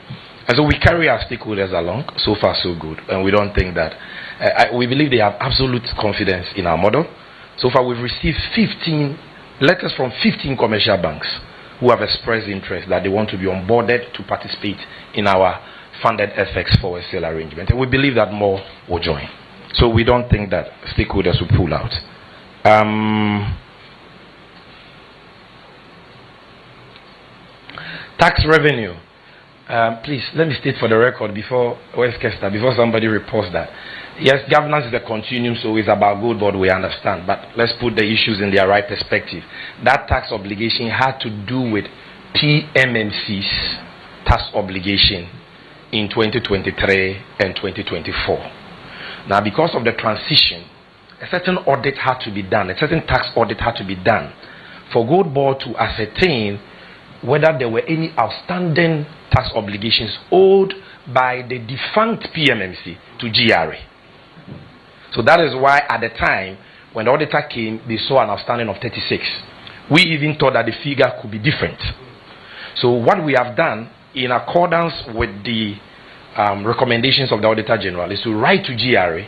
And so we carry our stakeholders along. So far, so good. And we don't think that. We believe they have absolute confidence in our model. So far, we've received 15 letters from 15 commercial banks who have expressed interest that they want to be onboarded to participate in our funded FX forward sale arrangement. And we believe that more will join. So we don't think that stakeholders will pull out. Tax revenue. Please, let me state for the record before somebody reports that. Yes, governance is a continuum, so it's about GoldBod, we understand. But let's put the issues in their right perspective. That tax obligation had to do with PMMC's tax obligation in 2023 and 2024. Now, because of the transition, a certain audit had to be done, a certain tax audit had to be done for GoldBod to ascertain whether there were any outstanding tax obligations owed by the defunct PMMC to GRA. So that is why at the time, when the auditor came, they saw an outstanding of 36. We even thought that the figure could be different. So what we have done, in accordance with the recommendations of the Auditor General, is to write to GRA,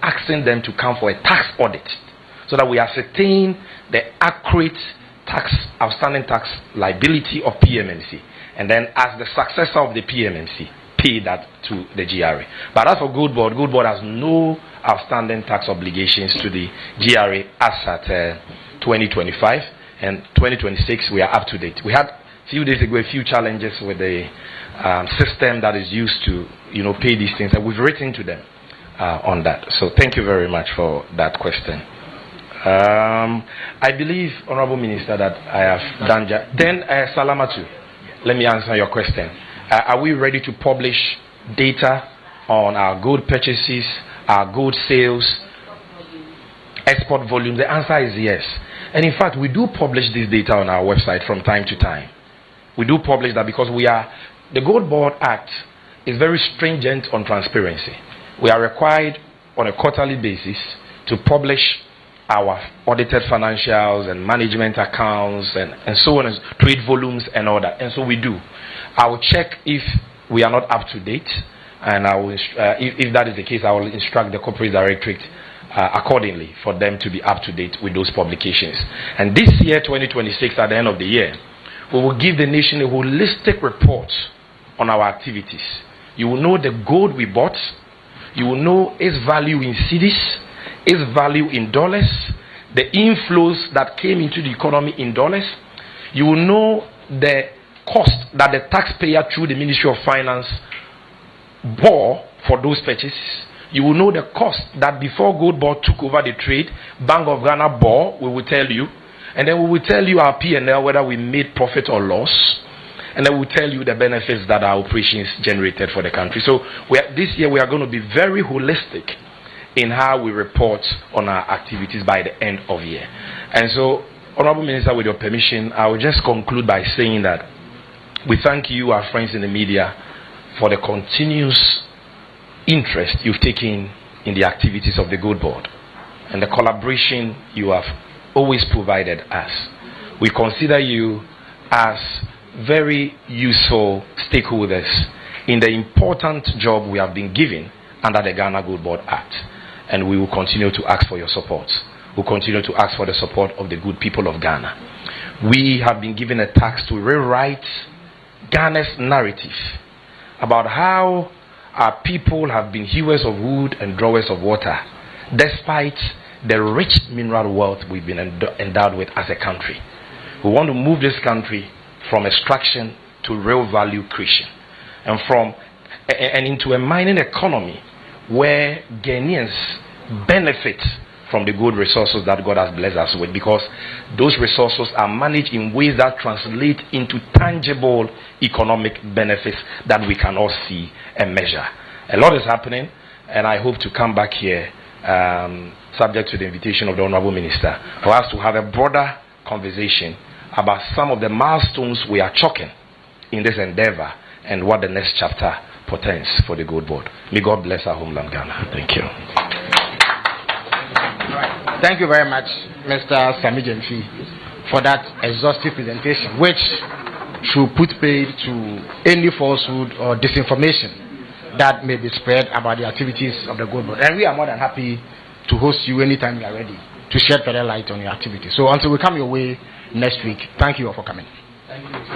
asking them to come for a tax audit, so that we ascertain the accurate outstanding tax liability of PMMC, and then as the successor of the PMMC, pay that to the GRA. But as for GoldBod, GoldBod has no outstanding tax obligations to the GRA as at 2025, and 2026 we are up to date. We had a few days ago a few challenges with the system that is used to pay these things, and we've written to them on that. So thank you very much for that question. I believe, Honorable Minister, that I have done. Then, Salamatu, let me answer your question. Are we ready to publish data on our gold purchases, our gold sales, export volumes? The answer is yes. And in fact, we do publish this data on our website from time to time. We do publish that because the GoldBod Act is very stringent on transparency. We are required on a quarterly basis to publish our audited financials and management accounts and so on, trade volumes and all that. And so we do. I will check if we are not up to date, and I will, if that is the case, I will instruct the Corporate Directorate accordingly for them to be up to date with those publications. And this year, 2026, at the end of the year, we will give the nation a holistic report on our activities. You will know the gold we bought. You will know its value in cedis, its value in dollars, the inflows that came into the economy in dollars. You will know the cost that the taxpayer through the Ministry of Finance bore for those purchases. You will know the cost that before GoldBod took over the trade, Bank of Ghana bore, we will tell you. And then we will tell you our P&L, whether we made profit or loss. And then we'll tell you the benefits that our operations generated for the country. So this year we are going to be very holistic in how we report on our activities by the end of year. And so, Honorable Minister, with your permission, I will just conclude by saying that we thank you, our friends in the media, for the continuous interest you've taken in the activities of the GoldBod and the collaboration you have always provided us. We consider you as very useful stakeholders in the important job we have been given under the Ghana GoldBod Act. And we will continue to ask for your support. We'll continue to ask for the support of the good people of Ghana. We have been given a task to rewrite Ghana's narrative about how our people have been hewers of wood and drawers of water, despite the rich mineral wealth we've been endowed with as a country. We want to move this country from extraction to real value creation, and into a mining economy where Ghanaians benefit from the good resources that God has blessed us with, because those resources are managed in ways that translate into tangible economic benefits that we can all see and measure. A lot is happening, and I hope to come back here, subject to the invitation of the Honorable Minister, for us to have a broader conversation about some of the milestones we are chalking in this endeavor and what the next chapter portends for the GoldBod. May God bless our homeland, Ghana. Thank you. Thank you very much, Mr. Sammy Gyamfi, for that exhaustive presentation, which should put paid to any falsehood or disinformation that may be spread about the activities of the GoldBod. And we are more than happy to host you anytime you are ready to shed further light on your activities. So until we come your way next week, thank you all for coming. Thank you.